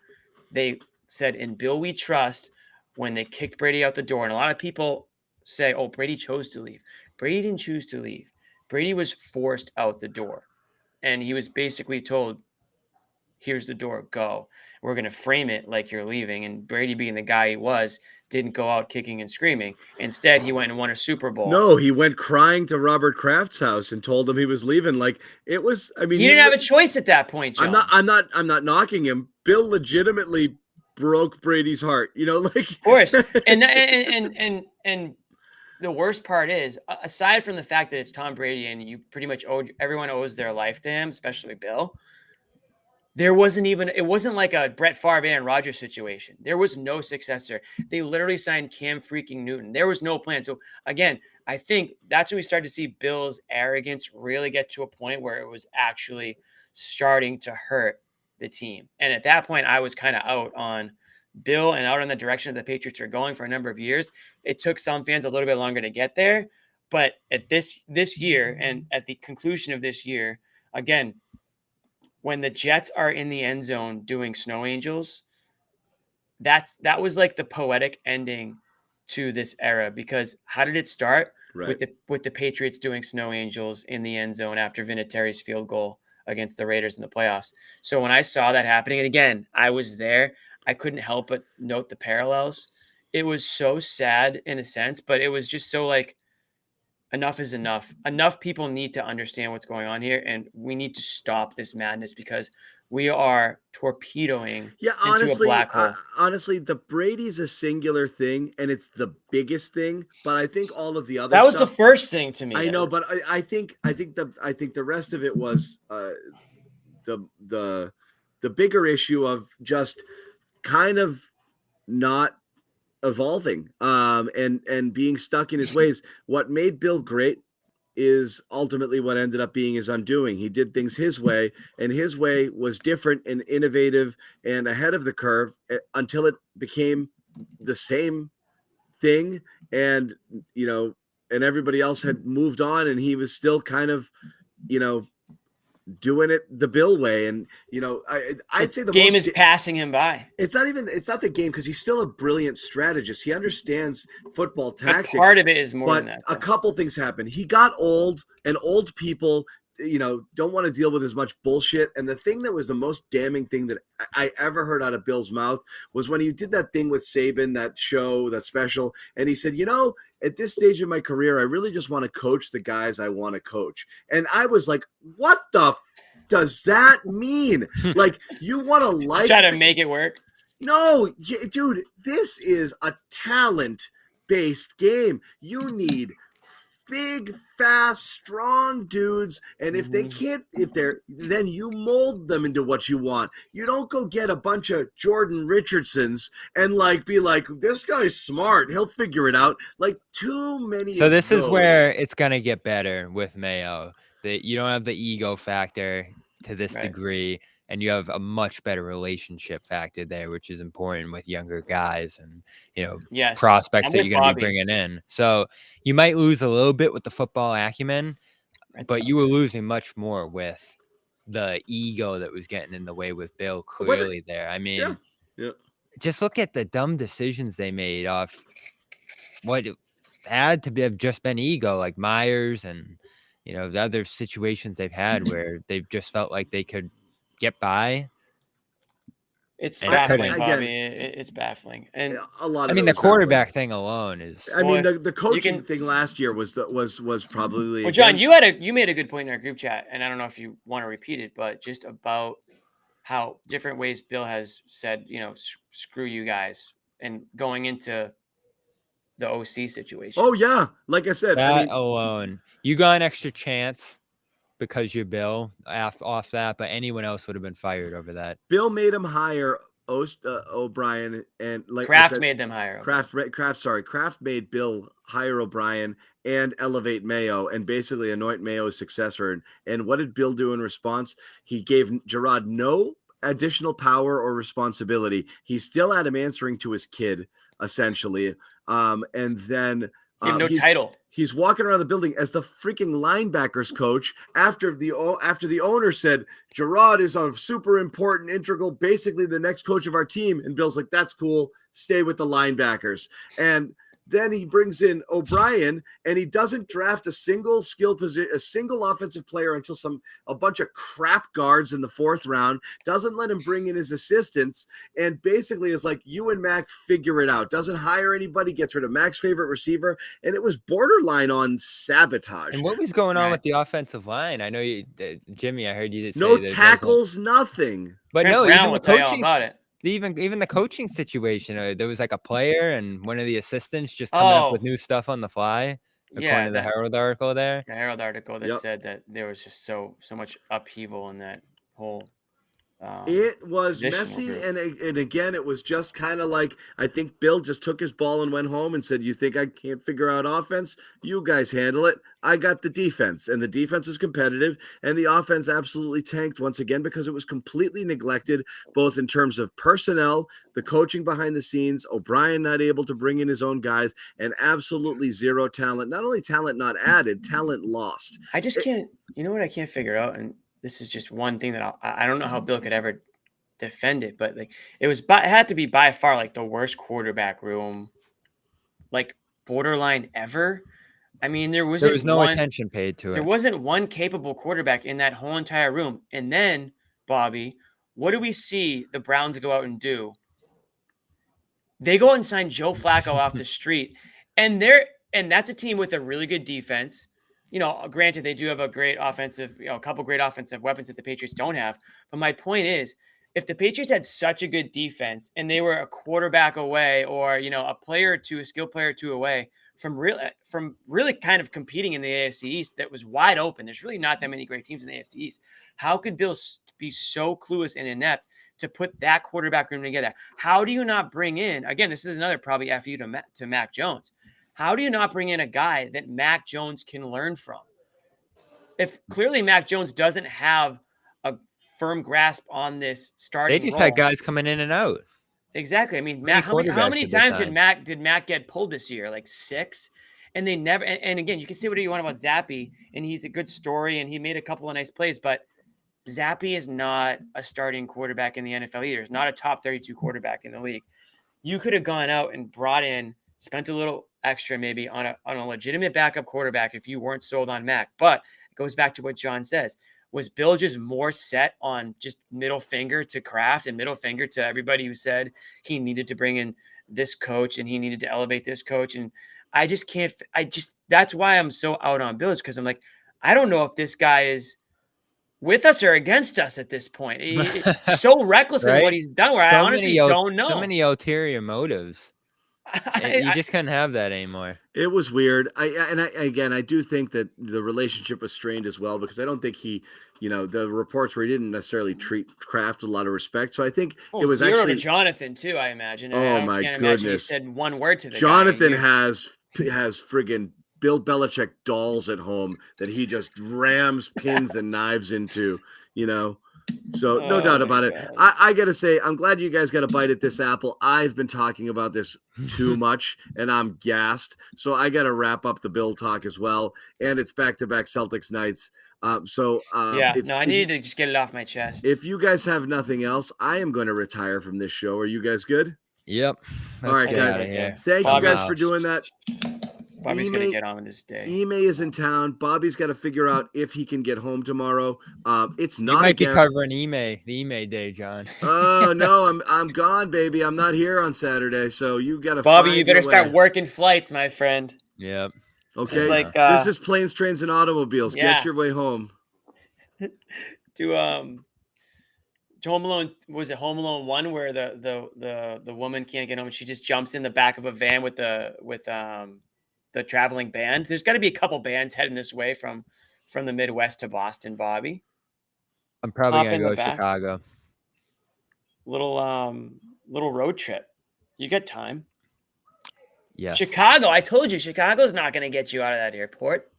They said, in Bill we trust, when they kicked Brady out the door. And a lot of people say, oh, Brady chose to leave. Brady didn't choose to leave. Brady was forced out the door. And he was basically told, here's the door, go. We're going to frame it like you're leaving. And Brady, being the guy he was, didn't go out kicking and screaming. Instead, he went and won a Super Bowl. No, he went crying to Robert Kraft's house and told him he was leaving. Like, it was, I mean, he didn't have a choice at that point, John. I'm not knocking him. Bill legitimately broke Brady's heart, like, of course. And the worst part is, aside from the fact that it's Tom Brady and you pretty much everyone owes their life to him, especially Bill, it wasn't like a Brett Favre, Aaron Rodgers situation. There was no successor. They literally signed Cam freaking Newton. There was no plan. So again, I think that's when we started to see Bill's arrogance really get to a point where it was actually starting to hurt the team. And at that point, I was kind of out on Bill and out on the direction that the Patriots are going for a number of years. It took some fans a little bit longer to get there. But at this year, and at the conclusion of this year, again, when the Jets are in the end zone doing snow angels, that was like the poetic ending to this era. Because how did it start? Right. With the Patriots doing snow angels in the end zone after Vinatieri's field goal against the Raiders in the playoffs. So when I saw that happening, and again, I was there, I couldn't help but note the parallels. It was so sad in a sense, but it was just so like, enough is enough. Enough people need to understand what's going on here, and we need to stop this madness because we are torpedoing into a black hole. Honestly, the Brady's a singular thing, and it's the biggest thing. But I think all of the other that was the first thing to me. I know, but I think the rest of it was the bigger issue of just kind of not evolving and being stuck in his ways. What made Bill great is ultimately what ended up being his undoing. He did things his way, and his way was different and innovative and ahead of the curve until it became the same thing, and and everybody else had moved on, and he was still kind of doing it the Bill way. And I'd say the game is passing him by. It's not the game, because he's still a brilliant strategist. He understands football tactics. But part of it is more than that. A couple things happened. He got old, and old people don't want to deal with as much bullshit. And the thing that was the most damning thing that I ever heard out of Bill's mouth was when he did that thing with Saban, that show, that special, and he said, at this stage of my career, I really just want to coach the guys I want to coach. And I was like, what the does that mean? Like, you want to try to make it work? No, dude, this is a talent-based game. You need big, fast, strong dudes, and if they can't, then you mold them into what you want. You don't go get a bunch of Jordan Richardsons and be like, this guy's smart, he'll figure it out. Like, too many. So this is where it's gonna get better with Mayo. That you don't have the ego factor to this degree. and you have a much better relationship factor there, which is important with younger guys and, Yes, prospects I'm that with you're going to Bobby. be bringing in. So you might lose a little bit with the football acumen, Red but you were Sox. losing much more with the ego that was getting in the way with Bill clearly there. I mean, Yeah. just look at the dumb decisions they made off what had to have just been ego, like Myers and, the other situations they've had where they've just felt like they could get by. It's And baffling, couldn't. Bobby. It's baffling. And A lot I of mean, it the was baffling. quarterback thing alone is. I mean, Well, the coaching thing last year was probably. Well, John, you made a good point in our group chat, and I don't know if you want to repeat it, but just about how different ways Bill has said, screw you guys, and going into the OC situation. Oh yeah, like I said, That alone, you got an extra chance because you're Bill off that, but anyone else would have been fired over that. Bill made him hire O'Brien, and like Kraft I said, made them hire. Kraft made Bill hire O'Brien and elevate Mayo and basically anoint Mayo's successor. And what did Bill do in response? He gave Sherrod no additional power or responsibility. He still had him answering to his kid, essentially. And then no title. He's walking around the building as the freaking linebackers coach after the owner said Sherrod is a super important, integral, basically the next coach of our team. And Bill's like, that's cool. Stay with the linebackers. And then he brings in O'Brien, and he doesn't draft a single a single offensive player until a bunch of crap guards in the 4th round. Doesn't let him bring in his assistants, and basically is like, you and Mac figure it out. Doesn't hire anybody, gets rid of Mac's favorite receiver, and it was borderline on sabotage. And what was going on with the offensive line? I know you, Jimmy. I heard you say no tackles, nothing. But Trent no, Brown even will the tell you all coaching. about it. Even the coaching situation, there was like a player and one of the assistants just coming up with new stuff on the fly, according to the Herald article there. The Herald article that said that there was just so much upheaval in that whole. It was messy, and again, it was just kind of like, I think Bill just took his ball and went home and said, you think I can't figure out offense? You guys handle it. I got the defense, and the defense was competitive, and the offense absolutely tanked once again because it was completely neglected, both in terms of personnel, the coaching behind the scenes, O'Brien not able to bring in his own guys, and absolutely zero talent. Not only talent not added, talent lost. I just can't, you know what I can't figure out? And this is just one thing that I don't know how Bill could ever defend it, but like it had to be by far like the worst quarterback room, like borderline ever. I mean, there was no attention paid to it. There wasn't one capable quarterback in that whole entire room. And then, Bobby, what do we see the Browns go out and do? They go out and sign Joe Flacco off the street, and that's a team with a really good defense. Granted, they do have a great offensive, a couple great offensive weapons that the Patriots don't have. But my point is, if the Patriots had such a good defense and they were a quarterback away, or a player or two, a skill player or two away from really kind of competing in the AFC East, that was wide open. There's really not that many great teams in the AFC East. How could Bill be so clueless and inept to put that quarterback room together? How do you not bring in, again, this is another probably FU to Mac Jones. How do you not bring in a guy that Mac Jones can learn from? If clearly Mac Jones doesn't have a firm grasp on this starting They just role, had guys coming in and out. Exactly. I mean, Mac, how many times did Mac get pulled this year? Like 6? And they never. And again, you can say what you want about Zappy, and he's a good story, and he made a couple of nice plays, but Zappy is not a starting quarterback in the NFL either. He's not a top 32 quarterback in the league. You could have gone out and spent a little extra maybe on a legitimate backup quarterback if you weren't sold on Mac. But it goes back to what John says. Was Bill just more set on just middle finger to Kraft and middle finger to everybody who said he needed to bring in this coach and he needed to elevate this coach? And I just can't. That's why I'm so out on Bill, is because I'm like, I don't know if this guy is with us or against us at this point. He's so reckless in what he's done, where I honestly don't know. So many ulterior motives. You just couldn't have that anymore. It was weird. I do think that the relationship was strained as well, because I don't think he, the reports where he didn't necessarily treat Kraft with a lot of respect. So I think it was actually to Jonathan too, I imagine. Oh my goodness! He said one word to the Jonathan guy. has friggin' Bill Belichick dolls at home that he just rams pins and knives into. So no Oh doubt my about it. God. I got to say, I'm glad you guys got a bite at this apple. I've been talking about this too much and I'm gassed. So I got to wrap up the Bill talk as well. And it's back-to-back Celtics nights. Yeah, I needed to just get it off my chest. If you guys have nothing else, I am going to retire from this show. Are you guys good? Yep. All right, Let's get guys. outta here. Thank you guys Somehow. for doing that. Bobby's gonna get on with this day. Ime is in town. Bobby's got to figure out if he can get home tomorrow. It's You not might be again. covering the Ime day, John. Oh no, I'm gone, baby. I'm not here on Saturday, so you got to. Bobby, you better start working flights, my friend. Yep. Okay, like, this is planes, trains, and automobiles. Yeah. Get your way home. To Home Alone, was it Home Alone 1 where the woman can't get home and she just jumps in the back of a van with the traveling band? There's got to be a couple bands heading this way from the Midwest to Boston, Bobby. I'm probably Hop gonna in go the to back. Chicago. Little road trip. You got time. Yes. Chicago, I told you, Chicago's not going to get you out of that airport.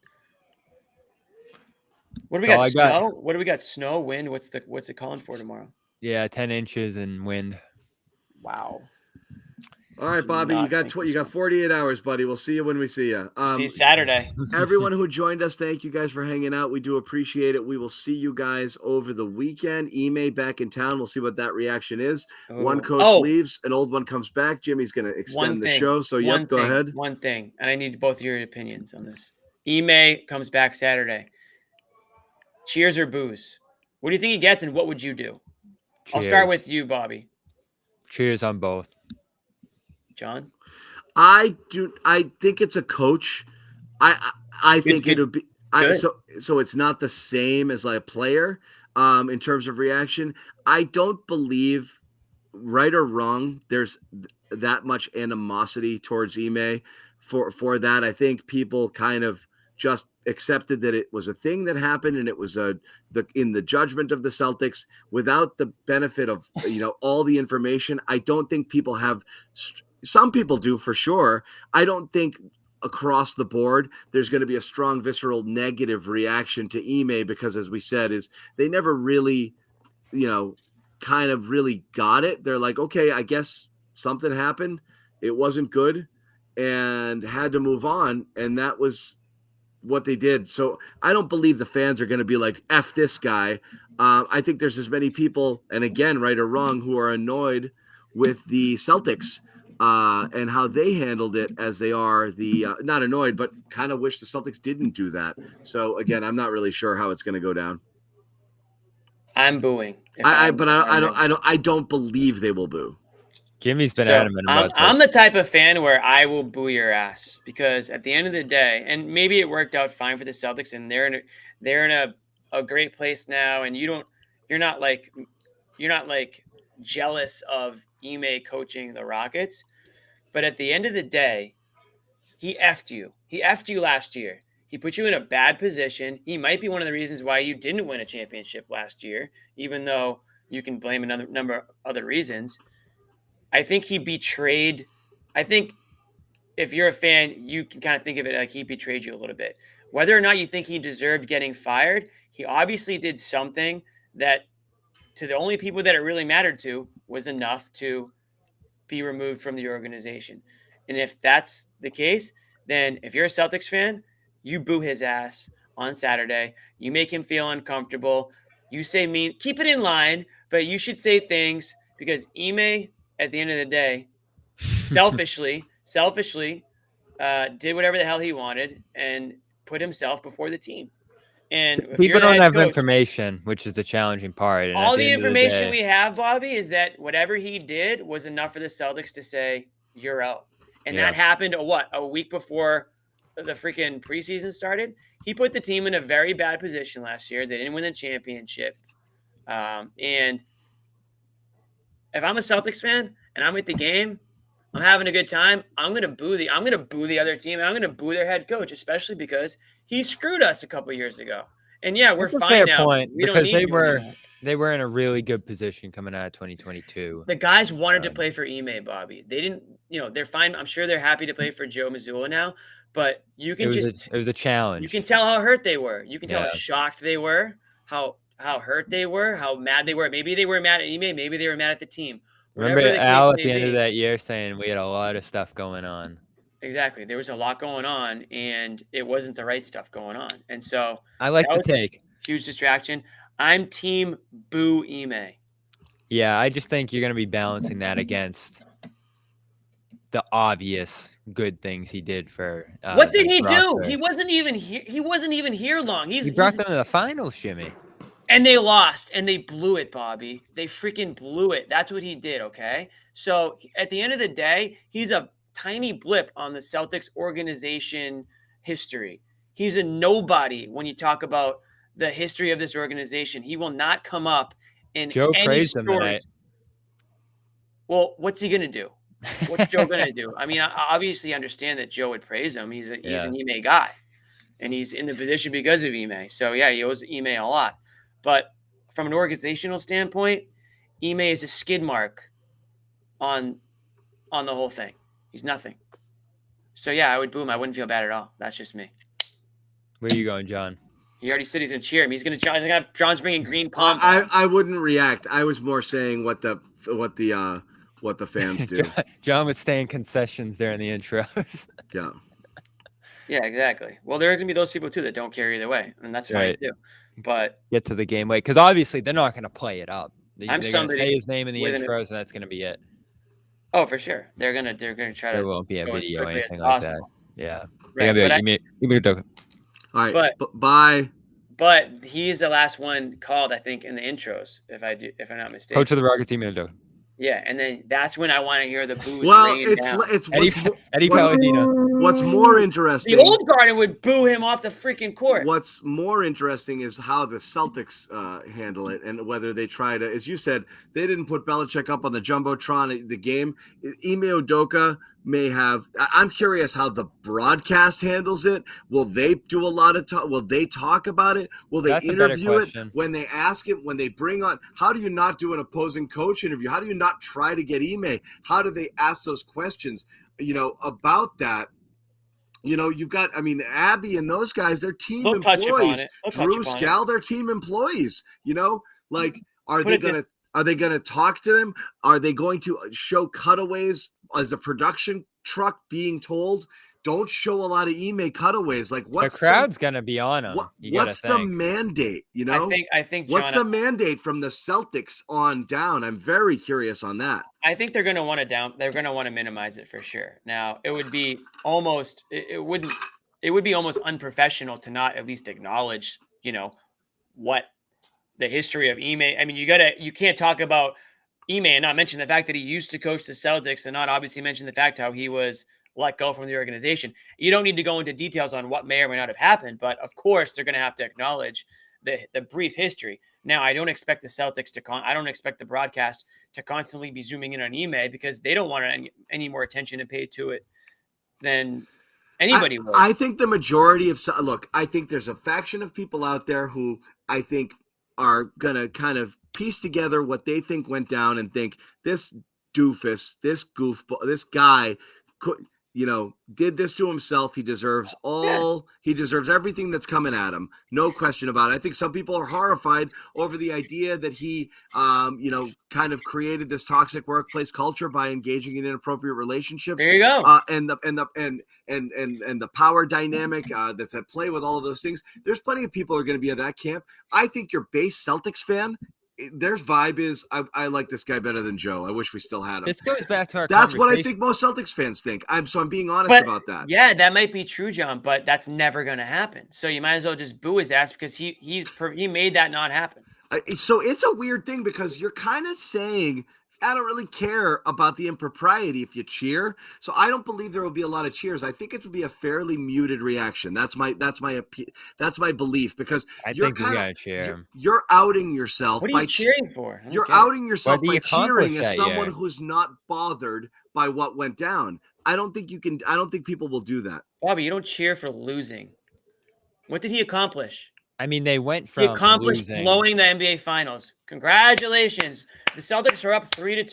What do we That's all got? I Snow? got. What do we got? Snow, wind. What's it calling for tomorrow? Yeah, 10 inches and wind. Wow. All right, Bobby, you got 48 hours, buddy. We'll see you when we see you. See you Saturday. Everyone who joined us, thank you guys for hanging out. We do appreciate it. We will see you guys over the weekend. Ime back in town. We'll see what that reaction is. One coach leaves, an old one comes back. Jimmy's going to extend the show. So, go ahead. One thing, and I need both of your opinions on this. Ime comes back Saturday. Cheers or booze? What do you think he gets, and what would you do? Cheers. I'll start with you, Bobby. Cheers on both. John? I think it's a coach. I think it'll be so it's not the same as like a player in terms of reaction. I don't believe, right or wrong, there's that much animosity towards Ime for that. I think people kind of just accepted that it was a thing that happened and it was in the judgment of the Celtics without the benefit of all the information. I don't think people have. Some people do for sure. I don't think across the board there's going to be a strong visceral negative reaction to Ime because, as we said, is they never really, kind of really got it. They're like, okay, I guess something happened. It wasn't good and had to move on. And that was what they did. So I don't believe the fans are going to be like, F this guy. I think there's as many people, and again, right or wrong, who are annoyed with the Celtics and how they handled it as they are not annoyed, but kind of wish the Celtics didn't do that. So again, I'm not really sure how it's going to go down. I'm booing. I don't believe they will boo. Jimmy's been adamant about this. I'm the type of fan where I will boo your ass because at the end of the day, and maybe it worked out fine for the Celtics, and they're in a great place now, and you're not like jealous of Ime coaching the Rockets, but at the end of the day, he effed you. He effed you last year. He put you in a bad position. He might be one of the reasons why you didn't win a championship last year, even though you can blame another number of other reasons. I think he betrayed. I think if you're a fan, you can kind of think of it like he betrayed you a little bit. Whether or not you think he deserved getting fired, he obviously did something that to the only people that it really mattered to was enough to be removed from the organization. And if that's the case, then if you're a Celtics fan, you boo his ass on Saturday. You make him feel uncomfortable. You say mean, keep it in line, but you should say things because Ime, at the end of the day, selfishly did whatever the hell he wanted and put himself before the team. And if people you're the don't head have coach, information, which is the challenging part. And all at the end of information day, we have, Bobby, is that whatever he did was enough for the Celtics to say you're out. And that happened a week before the freaking preseason started. He put the team in a very bad position last year. They didn't win the championship. And if I'm a Celtics fan and I'm at the game, I'm having a good time, I'm gonna boo the other team, and I'm gonna boo their head coach, especially because he screwed us a couple years ago. And yeah, we're that's a fine fair now. point We don't because need they you were anymore. they were in a really good position coming out of 2022. The guys wanted to play for Ime, Bobby. They didn't, they're fine. I'm sure they're happy to play for Joe Mazzulla now, but you can it was a challenge. You can tell how hurt they were. You can tell how shocked they were, how how hurt they were, how mad they were. Maybe they were mad at Ime. Maybe they were mad at the team. Remember Whatever the case Al at may the end of be. that year saying we had a lot of stuff going on. Exactly. There was a lot going on, and it wasn't the right stuff going on. And so I like that the was a take. huge distraction. I'm team boo Ime. Yeah, I just think you're going to be balancing that against the obvious good things he did for. What did the he do? roster. He wasn't even here. He wasn't even here long. He brought them to the finals, Jimmy. And they lost, and they blew it, Bobby. They freaking blew it. That's what he did, okay? So at the end of the day, he's a tiny blip on the Celtics organization history. He's a nobody when you talk about the history of this organization. He will not come up in Joe any praised him stories. tonight. Well, what's he going to do? What's Joe going to do? I mean, I obviously understand that Joe would praise him. He's an Ime guy, and he's in the position because of Ime. So, yeah, he owes Ime a lot. But from an organizational standpoint, Ime is a skid mark on the whole thing. He's nothing. So, yeah, I would boo him. I wouldn't feel bad at all. That's just me. Where are you going, John? He already said he's going to cheer him. He's going to have John's bringing green palm. I wouldn't react. I was more saying what the fans do. John would stay in concessions during the intros. Yeah. Yeah, exactly. Well, there are going to be those people, too, that don't care either way. And that's fine, too. But get to the game late because obviously they're not going to play it up. They're going to say his name in the intros, and that's going to be it. Oh, for sure. They're gonna try to. There won't be a video or anything like that. Yeah. Right, Ime Udoka. All right. Bye. But he's the last one called, I think, in the intros, if I'm not mistaken. Coach of the Rockets, Ime Udoka. Yeah, and then that's when I want to hear the boos. Well, down. it's Eddie Palladino. What's more interesting? The old guard would boo him off the freaking court. What's more interesting is how the Celtics handle it, and whether they try to, as you said, they didn't put Belichick up on the jumbotron at the game. Ime Udoka may have. I'm curious how the broadcast handles it. Will they do a lot of talk? Will they talk about it? Will they interview it when they ask it? When they bring on? How do you not do an opposing coach interview? How do you not try to get Ime? How do they ask those questions? About that. You've got, Abby and those guys, they're team employees. Drew Scal, they're team employees. Are they gonna talk to them? Are they going to show cutaways as a production truck being told? Don't show a lot of Ime cutaways. What's the crowd's gonna be on them? What's the mandate? I think. What's the mandate from the Celtics on down? I'm very curious on that. I think they're going to want to They're going to want to minimize it for sure. Now, it would be almost. It would be almost unprofessional to not at least acknowledge, what the history of Ime. I mean, you can't talk about Ime and not mention the fact that he used to coach the Celtics and not obviously mention the fact how he was let go from the organization. You don't need to go into details on what may or may not have happened, but of course they're going to have to acknowledge the brief history. Now, I don't expect the Celtics I don't expect the broadcast to constantly be zooming in on Ime because they don't want any more attention to pay to it than anybody would. I think the majority of I think there's a faction of people out there who I think are going to kind of piece together what they think went down and think this doofus, this goofball, this guy could, did this to himself. He deserves he deserves everything that's coming at him. No question about it. I think some people are horrified over the idea that he, kind of created this toxic workplace culture by engaging in inappropriate relationships. There you go. And the power dynamic that's at play with all of those things. There's plenty of people who are going to be in that camp. I think your base Celtics fan, their vibe is, I like this guy better than Joe. I wish we still had him. This goes back to our That's what I think most Celtics fans think. I'm being honest about that. Yeah, that might be true, John, but that's never going to happen. So you might as well just boo his ass because he made that not happen. So it's a weird thing because you're kind of saying, I don't really care about the impropriety if you cheer. So I don't believe there will be a lot of cheers. I think it will be a fairly muted reaction. That's my belief because I think we gotta cheer. You're outing yourself. What are you cheering for? You're outing yourself by cheering as someone who's not bothered by what went down. I don't think people will do that. Bobby, you don't cheer for losing. What did he accomplish? I mean, they went from he accomplished blowing the NBA Finals. Congratulations. The Celtics are up 3-2.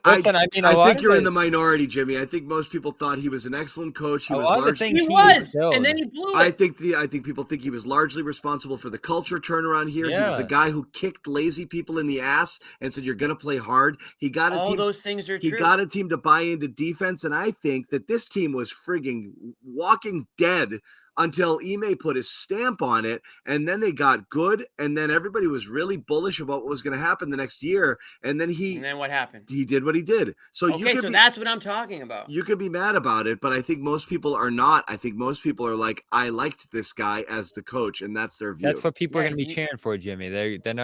Listen, I mean, a I lot think of you're in the- the minority, Jimmy. I think most people thought he was an excellent coach. He A was lot of the largely. things He he was, instilled. and then he blew it. I think people think he was largely responsible for the culture turnaround here. He was the Yeah. guy who kicked lazy people in the ass and said, "You're going to play hard." He got a All team. those things are He true. got a team to buy into defense, and I think that this team was frigging walking dead until Ime put his stamp on it, and then they got good, and then everybody was really bullish about what was going to happen the next year, and then And then what happened? he did what he did. So Okay, so that's what I'm talking about. you could be mad about it, but I think most people are not. I think most people are like, I liked this guy as the coach, and that's their view. That's what people are Yeah, going to be cheering for, Jimmy. They're going to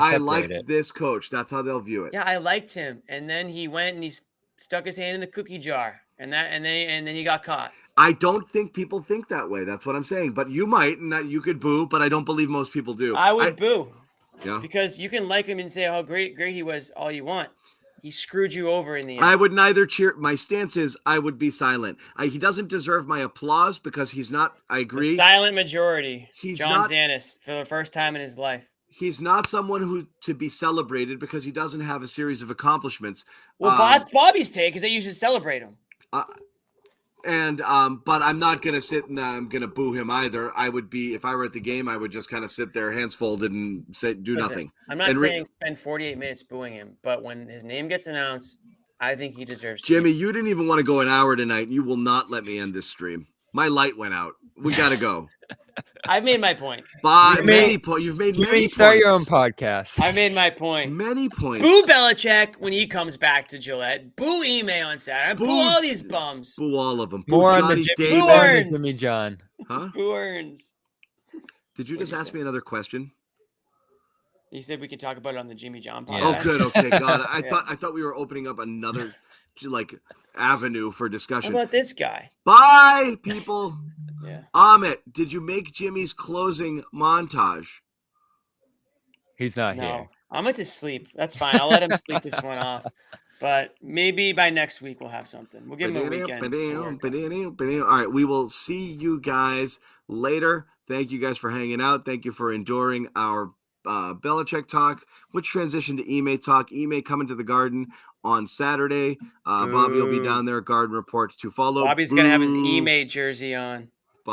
I separate liked it. this coach. That's how they'll view it. Yeah, I liked him, and then he went and he stuck his hand in the cookie jar, and then he got caught. I don't think people think that way. That's what I'm saying. But you might, and that you could boo, but I don't believe most people do. I would boo. Yeah. Because you can like him and say how great he was all you want. He screwed you over in the end. I would neither cheer. My stance is I would be silent. He doesn't deserve my applause because he's not. I agree. The silent majority. He's John not- Zannis for the first time in his life. He's not someone who to be celebrated because he doesn't have a series of accomplishments. Well, Bobby's take is that you should celebrate him. But I'm not gonna sit and I'm gonna boo him either. I would be if I were at the game, I would just kind of sit there, hands folded, and do Listen, nothing. I'm not And saying spend 48 minutes booing him, but when his name gets announced, I think he deserves to Jimmy, be. you didn't even want to go an hour tonight. You will not let me end this stream. My light went out. We gotta go. I've made my point. Bye. You've Many made- points. You've made You many may start your own points. podcast. I made my point. Many points. Boo Belichick when he comes back to Gillette. Boo Ime on Saturday. Boo Boo- all these bums. Boo all of them. Boo More on Johnny the Davis. Boo more on the Earns. Jimmy John. Huh? Boo Earns. Did you What'd just you ask say? me another question? You said we could talk about it on the Jimmy John Yeah. podcast. Oh, good. Okay, God. I Yeah. thought we were opening up another avenue for How discussion. about this guy? Bye, people. Yeah. Amit, did you make Jimmy's closing montage? He's not No, here. I'm going to sleep. That's fine. I'll let him sleep this one off. But maybe by next week we'll have something. We'll give him a weekend. to work on. All right, we will see you guys later. Thank you guys for hanging out. Thank you for enduring our Belichick talk, which transitioned to Ime talk. Ime coming to the Garden on Saturday. Bobby will be Boo. down there. Garden reports to follow. Bobby's going to have his Boo. Ime jersey on. Bye.